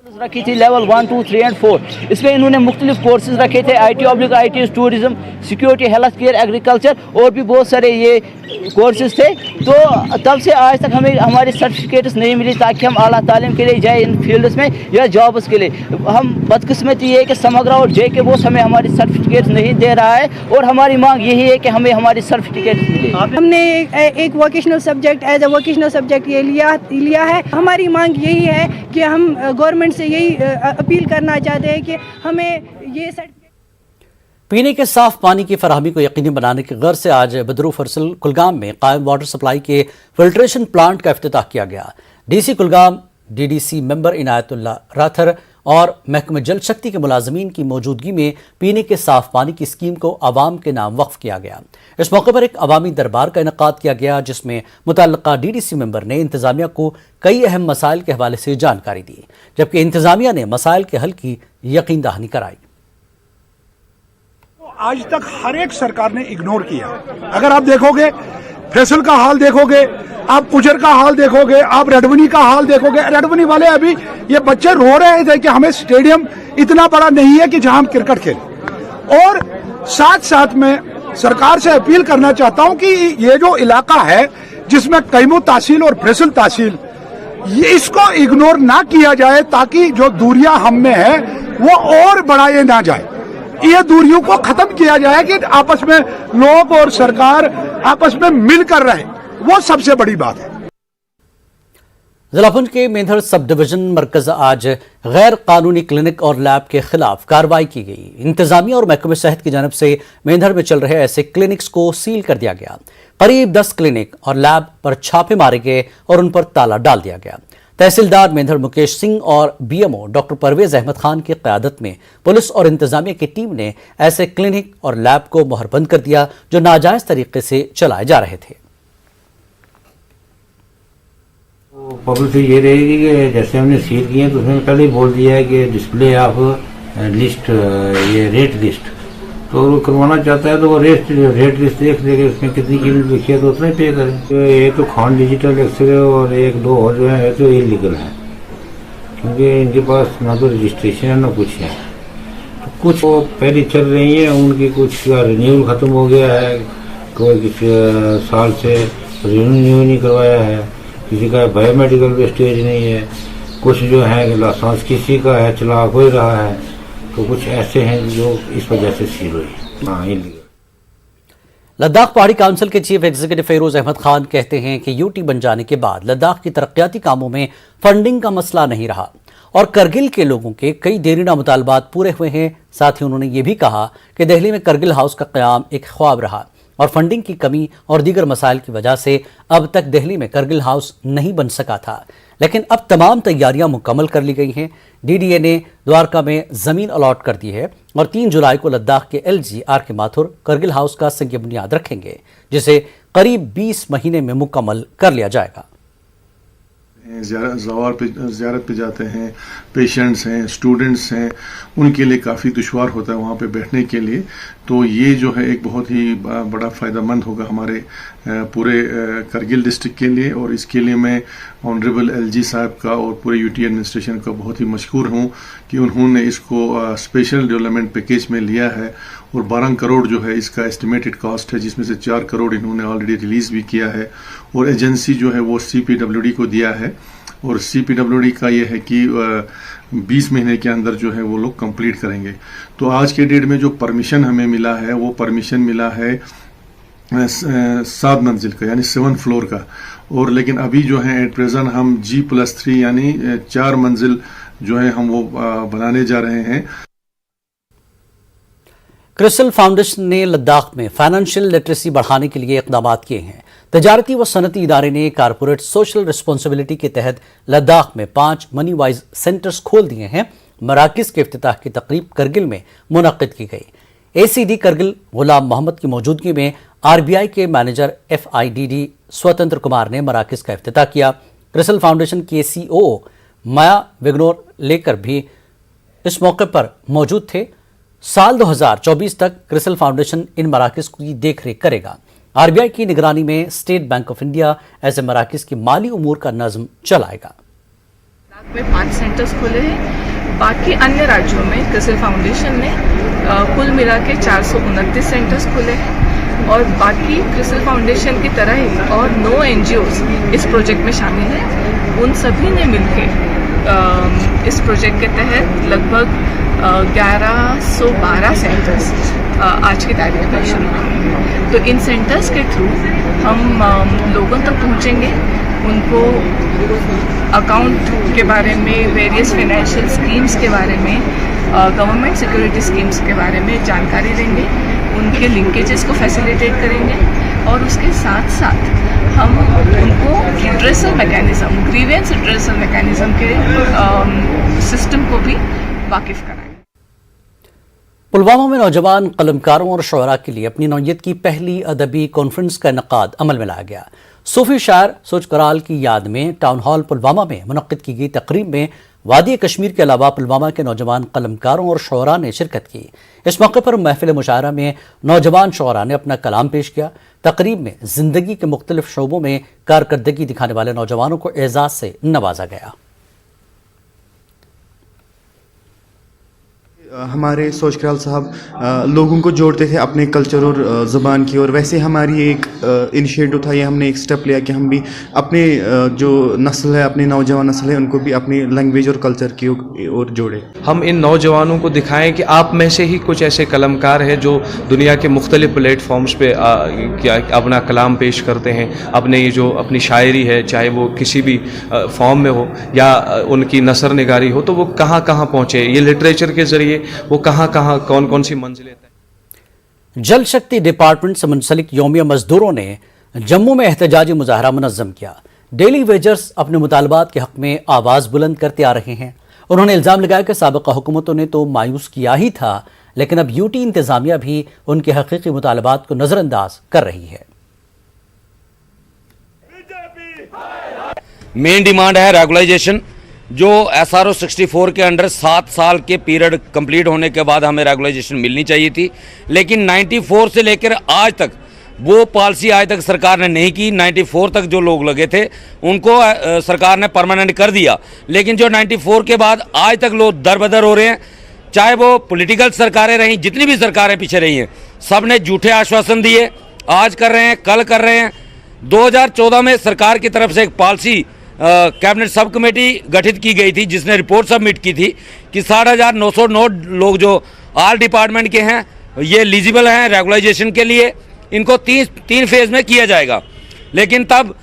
रखी थी लेवल 1, 2, 3 एंड 4। इसमें इन्होंने मुख्तलिफ कोर्सेज रखे थे, IT, tourism, security, health care, agriculture और भी बहुत सारे ये कोर्सेज थे। तो तब से आज तक हमें हमारी सर्टिफिकेट्स नहीं मिली ताकि हम आला तालीम के लिए जाए इन फील्ड्स में या जॉब्स के लिए। हम बदकिस्मती ये है कि समग्रा और JK बोस हमें हमारी सर्टिफिकेट्स नहीं दे रहा है और हमारी मांग यही है कि हमें हमारी सर्टिफिकेट्स मिले। हमने एक vocational subject as a vocational subject ये लिया है। हमारी मांग यही है कि हम गवर्नमेंट से यही अपील करना चाहते हैं कि हमें ये पीने के साफ पानी की फराहमी को यकीनी बनाने की गर्ज से आज बदरू फरसल कुलगाम में कायम वाटर सप्लाई के फिल्ट्रेशन प्लांट का इफ्तिताह किया गया। DC Kulgam DDC member Inayatullah rather और महकमे जल शक्ति के मुलाजमीन की मौजूदगी में पीने के साफ पानी की स्कीम को आवाम के नाम वक्फ किया गया। इस मौके पर एक अवामी दरबार का इनेकाद किया गया जिसमें मुतल्लिका DDC मेंबर ने इंतजामिया को कई अहम मसाइल के हवाले से जानकारी दी, जबकि इंतजामिया ने मसाइल के हल की यकीन दहानी कराई। आज तक हर एक सरकार ने इग्नोर किया। अगर आप देखोगे फैसल का हाल देखोगे, आप पुजर का हाल देखोगे, आप रडवनी का हाल देखोगे। रडवनी वाले अभी ये बच्चे रो रहे थे कि हमें स्टेडियम इतना बड़ा नहीं है कि जहां हम क्रिकेट खेलें। और साथ साथ में सरकार से अपील करना चाहता हूं कि ये जो इलाका है जिसमें कैमू तहसील और फैसल तहसील, ये इसको इग्नोर ना किया जाए ताकि जो दूरियां हम में है वो और बढ़ाए ना जाए। ये दूरियों को खत्म किया जाए कि आपस में लोग और सरकार आपस में मिलकर रहे, वो सबसे बड़ी बात है। जिला पुंछ के मेंढर सब डिवीजन मरकज आज गैर कानूनी क्लिनिक और लैब के खिलाफ कार्रवाई की गई। इंतजामिया और महकमे सेहत की जानब से मेंढर में चल रहे ऐसे क्लिनिक्स को सील कर दिया गया। करीब 10 क्लिनिक और लैब पर छापे मारे गए और उन पर ताला डाल दिया गया। तहसीलदार मेंढर मुकेश सिंह और BMO डॉक्टर परवेज अहमद खान की क़यादत में पुलिस और इंतजामिया की टीम ने ऐसे क्लिनिक और लैब को मुहरबंद कर दिया जो नाजायज तरीके से चलाए जा रहे थे। पब्लिसिटी ये रहेगी कि जैसे हमने सील किए तो उसमें पहले ही बोल दिया है कि डिस्प्ले ऑफ लिस्ट, ये रेट लिस्ट, तो वो करवाना चाहता है तो वो रेट लिस्ट देख लेगा उसमें कितनी कीमत लिखी है तो उतना ही पे करें। तो ये तो खान डिजिटल एक्सरे और 1-2 और जो है तो इलीगल है क्योंकि इनके पास ना तो रजिस्ट्रेशन है ना कुछ है। तो कुछ वो पहले चल रही हैं, उनकी कुछ का रिन्यूअल खत्म हो गया है, कोई किसी साल से रिन्यू नहीं करवाया है, किसी का बायोमेडिकल वेस्टेज नहीं है, कुछ जो है लाइसेंस किसी का है चला हो ही रहा है, तो कुछ ऐसे हैं जो इस वजह से सील हुई। हाँ, लद्दाख पहाड़ी काउंसिल के चीफ एग्जीक्यूटिव फेरोज अहमद खान कहते हैं कि यूटी बन जाने के बाद लद्दाख की तरक्याती कामों में फंडिंग का मसला नहीं रहा और करगिल के लोगों के कई देरीना मुतालबात पूरे हुए हैं। साथ ही उन्होंने ये भी कहा कि दिल्ली में करगिल हाउस का क़याम एक ख्वाब रहा और फंडिंग की कमी और दीगर मसाइल की वजह से अब तक दिल्ली में करगिल हाउस नहीं बन सका था, लेकिन अब तमाम तैयारियां मुकम्मल कर ली गई हैं। डीडीए ने द्वारका में ज़मीन अलॉट कर दी है और 3 जुलाई को लद्दाख के LG RK Mathur Kargil house का संग बुनियाद रखेंगे, जिसे करीब 20 महीने में मुकम्मल कर लिया जाएगा। ज़ियारत पे जाते हैं, पेशेंट्स हैं, स्टूडेंट्स हैं, उनके लिए काफ़ी दुश्वार होता है वहाँ पे बैठने के लिए। तो ये जो है एक बहुत ही बड़ा फ़ायदेमंद होगा हमारे पूरे करगिल डिस्ट्रिक्ट के लिए, और इसके लिए मैं ऑनरेबल LG साहब का और पूरे UT एडमिनिस्ट्रेशन का बहुत ही मशकूर हूँ कि उन्होंने इसको स्पेशल डेवलपमेंट पैकेज में लिया है और 12 करोड़ जो है इसका एस्टिमेटेड कॉस्ट है, जिसमें से 4 करोड़ इन्होंने ऑलरेडी रिलीज़ भी किया है और एजेंसी जो है वो CPWD को दिया है और CPWD का ये है कि 20 महीने के अंदर जो है वो लोग कंप्लीट करेंगे। तो आज के डेट में जो परमिशन हमें मिला है वो परमिशन मिला है 7 मंजिल का यानी 7 फ्लोर का, और लेकिन अभी जो है एट प्रेजेंट हम G+3 यानी 4 मंजिल जो है हम वो बनाने जा रहे हैं। क्रिस्टल फाउंडेशन ने लद्दाख में फाइनेंशियल लिटरेसी बढ़ाने के लिए इक़दाम किए हैं। तजारती व सनती इदारे ने कारपोरेट सोशल रिस्पॉन्सिबिलिटी के तहत लद्दाख में 5 मनी वाइज सेंटर्स खोल दिए हैं। मराकज़ के इफ्तिताह की तकरीब करगिल में मुनक्किद की गई। ACD करगिल गुलाम मोहम्मद की मौजूदगी में RBI के मैनेजर FIDD स्वतंत्र कुमार ने मराकज़ का इफ्तिताह किया। क्रिस्टल फाउंडेशन के CEO माया विग्नोर लेकर भी इस मौके पर मौजूद थे। साल 2024 तक क्रिस्टल फाउंडेशन इन मराकज़ की देखरेख करेगा। RBI की निगरानी में स्टेट बैंक ऑफ इंडिया ऐसे मराकज़ की माली उमूर का नज़्म चलाएगा। में 5 सेंटर्स खुले हैं, बाकी अन्य राज्यों में क्रिस्टल फाउंडेशन ने कुल मिला के 429 सेंटर्स खोले हैं और बाकी क्रिस्टल फाउंडेशन की तरह ही और 9 NGOs इस प्रोजेक्ट में शामिल हैं। उन सभी ने मिलकर इस प्रोजेक्ट के तहत लगभग 1112 सेंटर्स आज की तारीख में शुरू किए। तो इन सेंटर्स के थ्रू हम लोगों तक पहुंचेंगे, उनको अकाउंट के बारे में, वेरियस फाइनेंशियल स्कीम्स के बारे में, गवर्नमेंट सिक्योरिटी स्कीम्स के बारे में जानकारी देंगे, उनके लिंकेजेस को फैसिलिटेट करेंगे और उसके साथ साथ हम उनको redressal mechanism, grievance redressal mechanism के सिस्टम को भी वाकिफ कराएंगे। पुलवामा में नौजवान कलमकारों और शुअरा के लिए अपनी नौयत की पहली अदबी कॉन्फ्रेंस का इनकाद अमल में लाया गया। सूफी शायर सोच कराल की याद में टाउन हॉल पुलवामा में मुनक्किद की गई तकरीब में वादी कश्मीर के अलावा पुलवामा के नौजवान कलमकारों और शुअरा ने शिरकत की। इस मौके पर महफिल मुशायरा में नौजवान शुअरा ने अपना कलाम पेश किया। तकरीब में जिंदगी के मुख्तलिफ शोबों में कारकर्दगी दिखाने वाले नौजवानों को एजाज से नवाजा गया। हमारे सोच कराल साहब लोगों को जोड़ते थे अपने कल्चर और ज़बान की, और वैसे हमारी एक इनिशिएटिव था, ये हमने एक स्टेप लिया कि हम भी अपने जो नस्ल है, अपनी नौजवान नस्ल है, उनको भी अपनी लैंग्वेज और कल्चर की ओर जोड़े। हम इन नौजवानों को दिखाएं कि आप में से ही कुछ ऐसे कलमकार हैं जो दुनिया के मुख्तलिफ प्लेटफॉर्म्स पे अपना कलाम पेश करते हैं, अपने ये जो अपनी शायरी है, चाहे वो किसी भी फॉर्म में हो या उनकी नसर निगारी हो, तो वो कहाँ कहाँ पहुँचे, ये लिटरेचर के ज़रिए वो कहाँ कहाँ कौन कौन सी मंजिलें तय। जल शक्ति डिपार्टमेंट से मुंसलिक यौमिया मजदूरों ने जम्मू में एहतजाजी मुजाहरा मुनज़्ज़म किया। डेली वेजर्स अपने मुतालबात के हक में आवाज़ बुलंद करते आ रहे हैं। उन्होंने इल्ज़ाम लगाया कि साबिक़ा हुकूमतों ने तो मायूस किया ही था, लेकिन अब यूटी इंतज़ामिया भी उनके हकीकी मुतालबात को नज़रअंदाज कर रही है। मेन डिमांड है रेगुलाइजेशन, जो SRO 64 के अंडर 7 साल के पीरियड कंप्लीट होने के बाद हमें रेगुलाइजेशन मिलनी चाहिए थी, लेकिन 94 से लेकर आज तक वो पॉलिसी आज तक सरकार ने नहीं की। 94 तक जो लोग लगे थे उनको सरकार ने परमानेंट कर दिया, लेकिन जो 94 के बाद आज तक लोग दर बदर हो रहे हैं। चाहे वो पॉलिटिकल सरकारें रहीं, जितनी भी सरकारें पीछे रही हैं, सब ने झूठे आश्वासन दिए, आज कर रहे हैं, कल कर रहे हैं। 2014 में सरकार की तरफ से एक पॉलिसी कैबिनेट सब कमेटी गठित की गई थी, जिसने रिपोर्ट सबमिट की थी कि 60,909 लोग जो आल डिपार्टमेंट के हैं ये एलिजिबल हैं रेगुलाइजेशन के लिए, इनको तीन फेज में किया जाएगा। लेकिन तब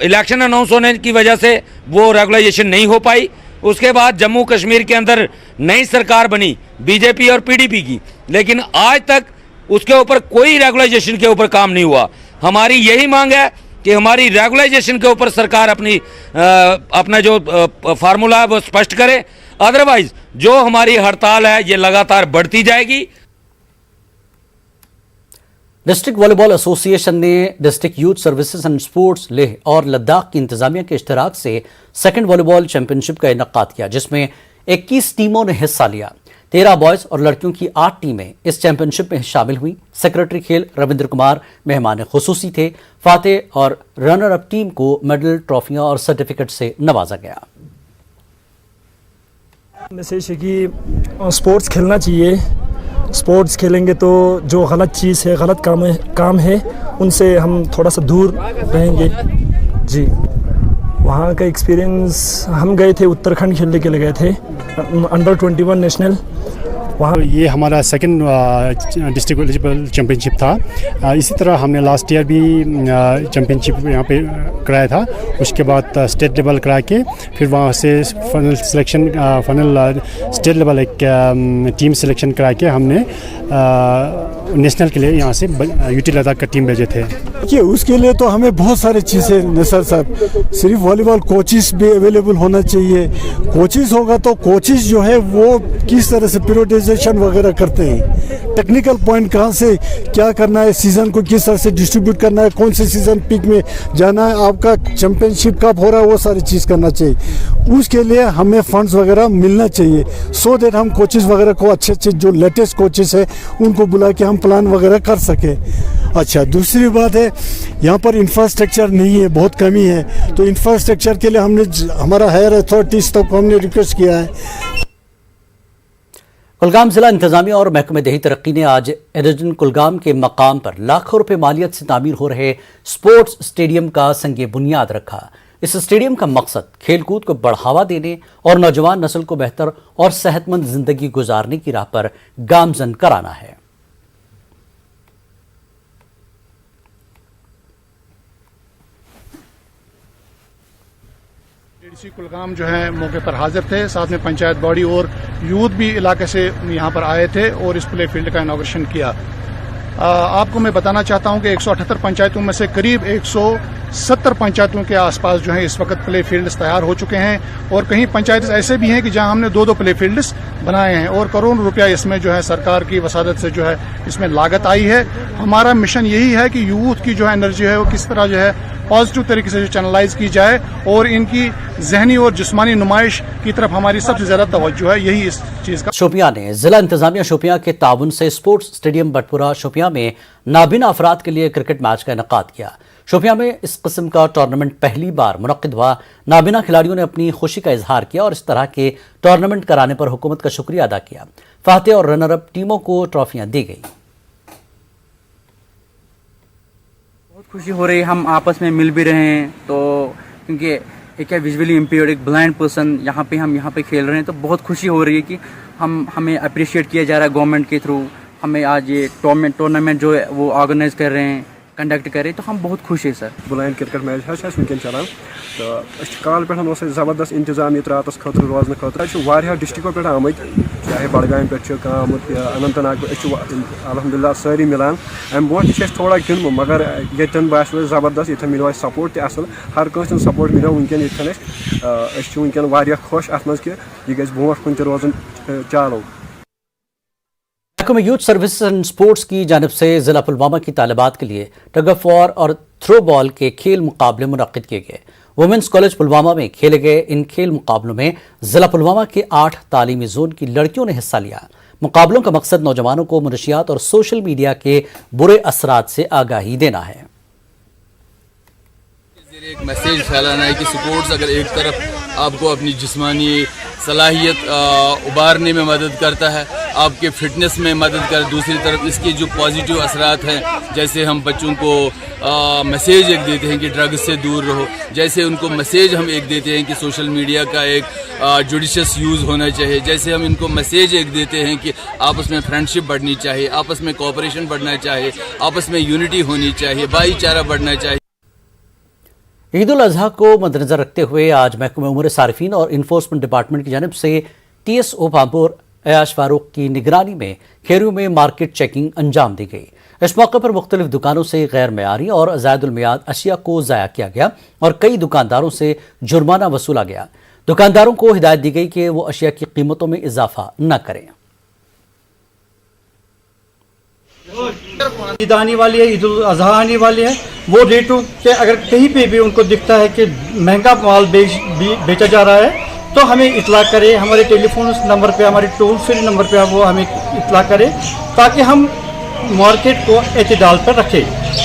इलेक्शन अनाउंस होने की वजह से वो रेगुलाइजेशन नहीं हो पाई। उसके बाद जम्मू कश्मीर के अंदर नई सरकार बनी बीजेपी और पीडीपी की, लेकिन आज तक उसके ऊपर कोई रेगुलाइजेशन के ऊपर काम नहीं हुआ। हमारी यही मांग है कि हमारी रेगुलाइजेशन के ऊपर सरकार अपना जो फार्मूला है वो स्पष्ट करे, अदरवाइज जो हमारी हड़ताल है ये लगातार बढ़ती जाएगी। डिस्ट्रिक्ट वॉलीबॉल एसोसिएशन ने district youth services and sports Leh और लद्दाख की इंतजामिया के इश्तराक से सेकंड वॉलीबॉल चैंपियनशिप का इनेकाद किया, जिसमें 21 टीमों ने हिस्सा लिया। 13 बॉयज और लड़कियों की 8 टीमें इस चैंपियनशिप में शामिल हुई। सेक्रेटरी खेल रविंद्र कुमार मेहमान खुसूसी थे। फातेह और रनर अप टीम को मेडल, ट्रॉफियां और सर्टिफिकेट से नवाजा गया। मैसेज है कि स्पोर्ट्स खेलना चाहिए। स्पोर्ट्स खेलेंगे तो जो गलत चीज़ है, गलत काम है उनसे हम थोड़ा सा दूर रहेंगे। जी, वहाँ का एक्सपीरियंस, हम गए थे उत्तराखंड खेलने के लिए गए थे, अंडर 21 नेशनल। वहाँ ये हमारा सेकंड डिस्ट्रिक्ट एलिजिबल चैम्पियनशिप था। इसी तरह हमने लास्ट ईयर भी चैम्पियनशिप यहाँ पे कराया था। उसके बाद स्टेट लेवल करा के फिर वहाँ से final selection, final state level एक टीम सिलेक्शन करा के हमने नेशनल के लिए यहाँ से यूटी लद्दाख का टीम भेजे थे। देखिए, उसके लिए तो हमें बहुत सारी चीज़ें निसार साहब, सिर्फ वॉलीबॉल कोचिस भी अवेलेबल होना चाहिए। कोचिस होगा तो कोचिस जो है वो किस तरह से पीरियडाइजेशन वगैरह करते हैं, टेक्निकल पॉइंट कहाँ से क्या करना है, सीज़न को किस तरह से डिस्ट्रीब्यूट करना है, कौन से सीज़न पीक में जाना है, आपका चैंपियनशिप कब हो रहा है, वो सारी चीज़ करना चाहिए। उसके लिए हमें फंड्स वगैरह मिलना चाहिए, सो दैट हम कोचिस वगैरह को अच्छे जो लेटेस्ट कोचिस है उनको बुला के हम प्लान वगैरह कर सके। अच्छा, दूसरी बात है यहाँ पर इंफ्रास्ट्रक्चर नहीं है, बहुत कमी है। तो इंफ्रास्ट्रक्चर के लिए हमने हमारा हायर अथॉरिटीज़ तक हमने रिक्वेस्ट किया है। कुलगाम जिला इंतजामिया और महकमे देही तरक्की ने आज एडिजन कुलगाम के मकाम पर लाखों रुपए मालियत से तामीर हो रहे स्पोर्ट्स स्टेडियम का संगे बुनियाद रखा। इस स्टेडियम का मकसद खेलकूद को बढ़ावा देने और नौजवान नस्ल को बेहतर और सेहतमंद जिंदगी गुजारने की राह पर गामजन कराना है। डीसी कुलगाम जो है मौके पर हाजिर थे, साथ में पंचायत बॉडी और यूथ भी इलाके से यहाँ पर आए थे और इस प्ले फील्ड का इनॉग्रेशन किया। आपको मैं बताना चाहता हूँ कि 178 पंचायतों में से करीब 170 पंचायतों के आसपास जो है इस वक्त प्ले फील्ड्स तैयार हो चुके हैं और कहीं पंचायत ऐसे भी हैं कि जहां हमने 2-2 प्ले फील्ड्स बनाए हैं और करोड़ों रुपया इसमें जो है सरकार की वसादत से जो है इसमें लागत आई है। हमारा मिशन यही है कि यूथ की जो है एनर्जी है वो किस तरह जो है पॉजिटिव तरीके से चैनलाइज की जाए और इनकी जहनी और जिस्मानी नुमाइश की तरफ हमारी सबसे ज्यादा तवज्जो है, यही इस चीज का। शोपियां ने जिला इंतजामिया शोपियां के ताउन से स्पोर्ट्स स्टेडियम बटपुरा शोपियां में नाबिना अफराद के लिए क्रिकेट मैच का इनेकाद किया। शोपियां में इस किस्म का टूर्नामेंट पहली बार मुनक्किद हुआ। नाबिना खिलाड़ियों ने अपनी खुशी का इजहार किया और इस तरह के टूर्नामेंट कराने पर हुकूमत का शुक्रिया अदा किया। फातेह और रनर अप टीमों को ट्रॉफियां दी गई। खुशी हो रही है, हम आपस में मिल भी रहे हैं, तो क्योंकि एक है विजुअली इम्पेयर्ड एक ब्लाइंड पर्सन यहाँ पे खेल रहे हैं, तो बहुत खुशी हो रही है कि हमें अप्रिशिएट किया जा रहा है गवर्नमेंट के थ्रू। हमें आज ये टूर्नामेंट जो है वो ऑर्गेनाइज कर रहे हैं, कंडक्ट कर रहे हैं, तो हम बहुत खुश हैं सर। ब्लाइंड क्रिकेट मैच वनकन चलान तो काल पे जबरदस्त इंतजाम ये रात खतर रोजन खतर डिस्ट्रिक्टों पे आमत, चाहे बड़गाम पे आमुत अनंतनाग अलहमदिल्ला सारी मिलान। अम ब्रो थोड़ा गिंद मगर ये बास जबरदस्त, ये मिलो सपोर्ट असल, हर कंस सपोर्ट मिलो वनकन ये वनकन खुश अत मज कि यह गो ब्रो कुन रोजन चालू। महकमा यूथ सर्विसेज एंड स्पोर्ट्स की जानिब से जिला पुलवामा की तालिबात के लिए टग ऑफ वॉर और थ्रो बॉल के खेल मुकाबले मुनक्किद किए गए। वुमेंस कॉलेज पुलवामा में खेले गए इन खेल मुकाबलों में जिला पुलवामा के 8 तालीमी जोन की लड़कियों ने हिस्सा लिया। मुकाबलों का मकसद नौजवानों को मनशियात और सोशल मीडिया के बुरे असरात से आगाही देना है। एक मैसेज फैलाना है कि स्पोर्ट्स अगर एक तरफ आपको अपनी जिस्मानी صلاحیت उभारने में मदद करता है, आपके फिटनेस में मदद कर। दूसरी तरफ इसके जो पॉजिटिव असरात हैं, जैसे हम बच्चों को मैसेज एक देते हैं कि ड्रग्स से दूर रहो, जैसे उनको मैसेज हम एक देते हैं कि सोशल मीडिया का एक जुडिशियस यूज़ होना चाहिए, जैसे हम इनको मैसेज एक देते हैं कि आपस में फ्रेंडशिप बढ़नी चाहिए, आपस में कोऑपरेशन बढ़ना चाहिए, आपस में यूनिटी होनी चाहिए, भाईचारा बढ़ना चाहिए। ईद उल अजहा को मद्देनजर रखते हुए आज महकमा उमूर सारिफीन और इन्फोर्समेंट डिपार्टमेंट की जानिब से TSO पामपुर अयाश फारूक की निगरानी में खेरू में मार्केट चेकिंग अंजाम दी गई। इस मौके पर मुख्तलिफ दुकानों से गैर मयारी और ज़ायदुल मियाद अशिया को ज़ाया किया गया और कई दुकानदारों से जुर्माना वसूला गया। दुकानदारों को हिदायत दी गई कि वो अशिया की कीमतों में इजाफा न करें। ईद आने वाली है, ईद उल अजहा आने वाली है, वो रेटों के अगर कहीं पे भी उनको दिखता है कि महंगा माल बेचा जा रहा है तो हमें इतला करें, हमारे टेलीफोन नंबर पे, हमारे टोल फ्री नंबर पे वो हमें इतला करें ताकि हम मार्केट को एतदाल पर रखें।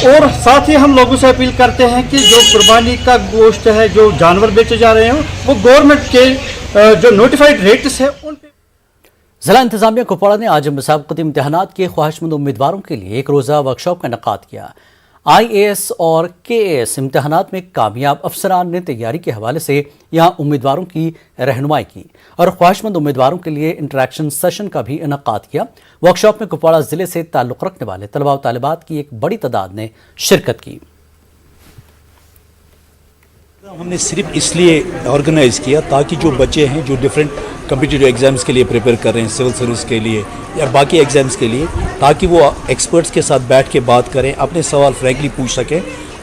और साथ ही हम लोगों से अपील करते हैं कि जो कुर्बानी का गोश्त है, जो जानवर बेचे जा रहे हैं, वो गवर्नमेंट के जो नोटिफाइड रेट्स है उन पे। जिला इंतजामिया कुपवाड़ा ने आज मुसाबकती इम्तहानात के ख्वाहिशमंद उम्मीदवारों के लिए एक रोज़ा वर्कशॉप का इनेकाद किया। IAS और KAS इम्तहानात में कामयाब अफसरान ने तैयारी के हवाले से यहाँ उम्मीदवारों की रहनुमाई की और ख्वाहिशमंद उम्मीदवारों के लिए इंटरेक्शन सेशन का भी इनेकाद किया। वर्कशॉप में कुपवाड़ा ज़िले से ताल्लुक़ रखने वाले तलबा व तालिबात की एक बड़ी तादाद ने शिरकत की। हमने सिर्फ इसलिए ऑर्गेनाइज़ किया ताकि जो बच्चे हैं जो डिफरेंट कम्पिटिटिव एग्ज़ाम्स के लिए प्रिपेयर कर रहे हैं, सिविल सर्विस के लिए या बाकी एग्ज़ाम्स के लिए, ताकि वो एक्सपर्ट्स के साथ बैठ के बात करें, अपने सवाल फ्रैंकली पूछ सकें।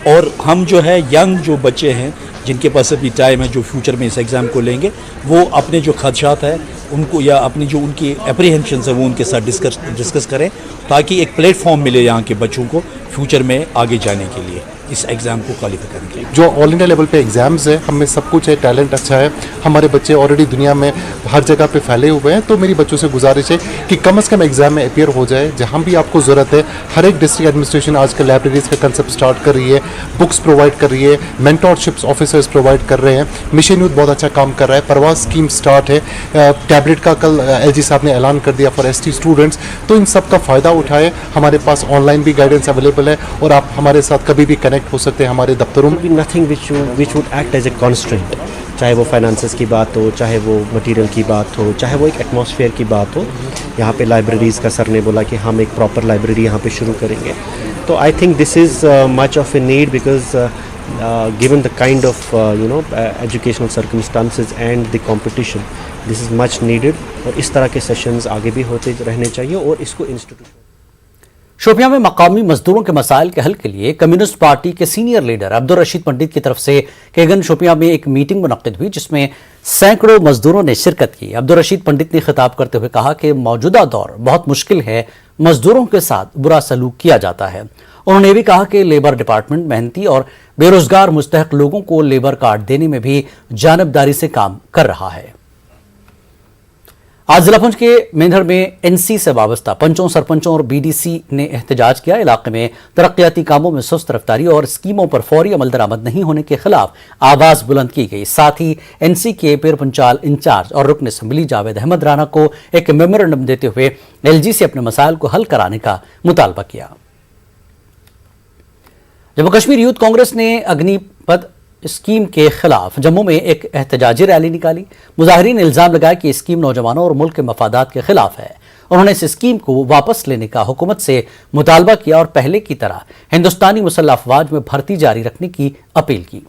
और हम जो है यंग जो बच्चे हैं जिनके पास अभी टाइम है, जो फ्यूचर में इस एग्ज़ाम को लेंगे, वो अपने जो खदशात है उनको या अपनी जो उनकी एप्रीहेंशंस है वो उनके साथ डिस्कस करें ताकि एक प्लेटफॉर्म मिले यहाँ के बच्चों को फ्यूचर में आगे जाने के लिए, इस एग्ज़ाम को क्वालिफाई करने के लिए। जो ऑल इंडिया लेवल पे एग्ज़ाम्स है, हमें सब कुछ है, टैलेंट अच्छा है, हमारे बच्चे ऑलरेडी दुनिया में हर जगह पे फैले हुए हैं। तो मेरी बच्चों से गुजारिश है कि कम से कम एग्ज़ाम में अपीयर हो जाए जहाँ भी आपको ज़रूरत है। हर एक डिस्ट्रिक्ट एडमिनिस्ट्रेशन आजकल लाइब्रेरीज़ का कंसेप्ट स्टार्ट कर रही है, बुक्स प्रोवाइड कर रही है, मेंटोरशिप्स ऑफिसर्स प्रोवाइड कर रहे हैं, मिशन यूथ बहुत अच्छा काम कर रहा है, परवाज स्कीम स्टार्ट है, टैबलेट का कल LG साहब ने ऐलान कर दिया फॉर ST स्टूडेंट्स। तो इन सब का फ़ायदा उठाए। हमारे पास ऑनलाइन भी गाइडेंस अवेलेबल है और आप हमारे साथ कभी भी कनेक्ट हो सकते हैं हमारे दफ्तरों में। Nothing which would act as a constraint, चाहे वो फाइनेंसेस की बात हो, चाहे वो मटेरियल की बात हो, चाहे वो एक एटमॉस्फेयर की बात हो। यहाँ पे लाइब्रेरीज़ का सर ने बोला कि हम एक प्रॉपर लाइब्रेरी यहाँ पे शुरू करेंगे। तो I think this is much of a need because given the kind of educational circumstances and the competition, this is much needed। और इस तरह के सेशंस आगे भी होते रहने चाहिए और इसको इंस्टीट्यूट। शोपियां में मकामी मजदूरों के मसाइल के हल के लिए कम्युनिस्ट पार्टी के सीनियर लीडर अब्दुल रशीद पंडित की तरफ से केगन शोपियां में एक मीटिंग मुनक्किद हुई जिसमें सैकड़ों मजदूरों ने शिरकत की। अब्दुल रशीद पंडित ने खिताब करते हुए कहा कि मौजूदा दौर बहुत मुश्किल है, मजदूरों के साथ बुरा सलूक किया जाता है। उन्होंने ये भी कहा कि लेबर डिपार्टमेंट मेहनती और बेरोजगार मुस्तहक लोगों को लेबर कार्ड देने में भी जानबदारी से काम कर रहा है। आज जिला पुंछ के मेंढर में NC से वाबस्ता पंचों, सरपंचों और BDC ने एहतजाज किया। इलाके में तरक्याती कामों में सुस्त रफ्तारी और स्कीमों पर फौरी अमल दरामद नहीं होने के खिलाफ आवाज बुलंद की गई। साथ ही NC के पीर पंचाल इंचार्ज और रुकन असम्बली जावेद अहमद राना को एक मेमोरेंडम देते हुए LG से अपने मसाइल को हल कराने का मुतालबा किया। जम्मू कश्मीर यूथ कांग्रेस ने अग्निपथ स्कीम के खिलाफ जम्मू में एक एहतजाजी रैली निकाली। मुजाहिरीन ने इल्जाम लगाया कि स्कीम नौजवानों और मुल्क के मफादात के खिलाफ है। उन्होंने इस स्कीम को वापस लेने का हुकूमत से मुतालबा किया और पहले की तरह हिंदुस्तानी मुसल्लह अफवाज में भर्ती जारी रखने की अपील की।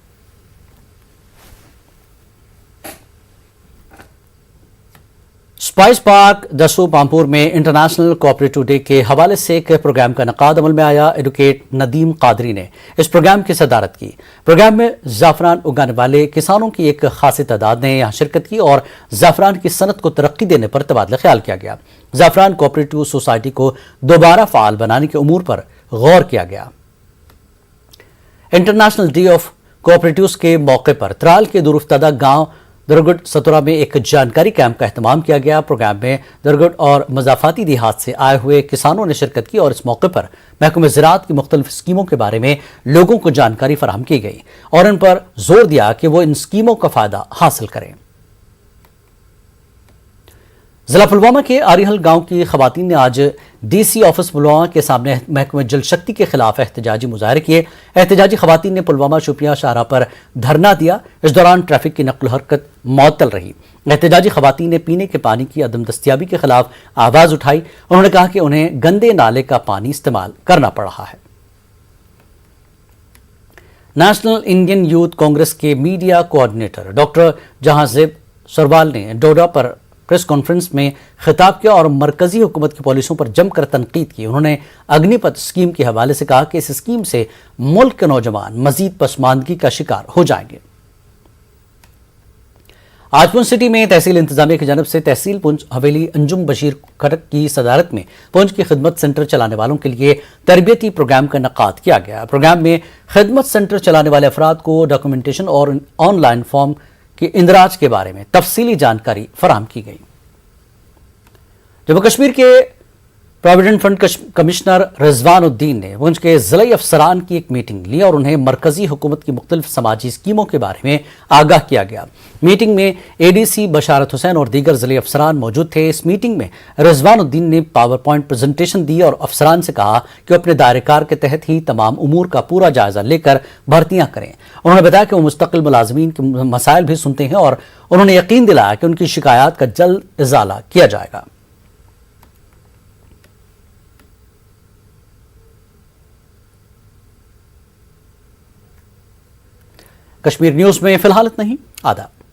स्पाइस पार्क दसो पामपुर में इंटरनेशनल कोऑपरेटिव डे के हवाले से एक प्रोग्राम का इनेकाद अमल में आया। एडवोकेट नदीम कादरी ने इस प्रोग्राम की सदारत की। प्रोग्राम में ज़ाफ़रान उगाने वाले किसानों की एक खासी तादाद ने यहाँ शिरकत की और ज़ाफ़रान की सनत को तरक्की देने पर तबादला ख्याल किया गया। ज़ाफ़रान कोऑपरेटिव सोसाइटी को दोबारा फ़ाल बनाने के उमूर पर गौर किया गया। इंटरनेशनल डे ऑफ कोऑपरेटिव्स के मौके पर त्राल के दूरफ्तादा गाँव दरगुड सतुरा में एक जानकारी कैंप का एहतमाम किया गया। प्रोग्राम में दरगुड और मजाफाती देहात से आए हुए किसानों ने शिरकत की और इस मौके पर महकमे ज़राअत की मुख्तलिफ स्कीमों के बारे में लोगों को जानकारी फराहम की गई और इन पर जोर दिया कि वो इन स्कीमों का फ़ायदा हासिल करें। ضلع پلوامہ کے آریحل گاؤں کی خواتین نے آج DC آفس پلوامہ کے سامنے محکمہ جل شکتی کے خلاف احتجاجی مظاہرے کیے. احتجاجی خواتین نے پلوامہ شوپیاں شاہراہ پر دھرنا دیا. اس دوران ٹریفک کی نقل و حرکت معطل رہی. احتجاجی خواتین نے پینے کے پانی کی عدم دستیابی کے خلاف آواز اٹھائی. انہوں نے کہا کہ انہیں گندے نالے کا پانی استعمال کرنا پڑ رہا ہے. نیشنل انڈین یوتھ کانگریس کے میڈیا کوآرڈینیٹر ڈاکٹر جہاں زیب سروال نے ڈوڈا پر پریس کانفرنس میں خطاب کیا اور مرکزی حکومت کی پالیسیوں پر جم کر تنقید کی. انہوں نے اگنی پتھ اسکیم کے حوالے سے کہا کہ اس اسکیم سے ملک کے نوجوان مزید پسماندگی کا شکار ہو جائیں گے. آج پونچھ سٹی میں تحصیل انتظامیہ کی جانب سے تحصیل پونچھ حویلی انجم بشیر کھٹک کی صدارت میں پونچھ کی خدمت سینٹر چلانے والوں کے لیے تربیتی پروگرام کا انعقاد کیا گیا. پروگرام میں خدمت سینٹر چلانے والے افراد کو ڈاکومنٹیشن اور آن لائن فارم کے اندراج کے بارے میں تفصیلی جانکاری فراہم کی گئی. جموں کشمیر کے پروویڈنٹ فنڈ کمشنر رضوان الدین نے پونچھ کے ضلعی افسران کی ایک میٹنگ لی اور انہیں مرکزی حکومت کی مختلف سماجی اسکیموں کے بارے میں آگاہ کیا گیا. میٹنگ میں ADC بشارت حسین اور دیگر ضلعی افسران موجود تھے. اس میٹنگ میں رضوان الدین نے پاور پوائنٹ پریزنٹیشن دی اور افسران سے کہا کہ وہ اپنے دائرہ کار کے تحت ہی تمام امور کا پورا جائزہ لے کر بھرتیاں کریں. انہوں نے بتایا کہ وہ مستقل ملازمین کے مسائل بھی سنتے ہیں اور انہوں نے یقین دلایا کہ ان کی شکایات کا جلد ازالہ کیا جائے گا. کشمیر نیوز میں فی الحال اتنا ہی. آداب.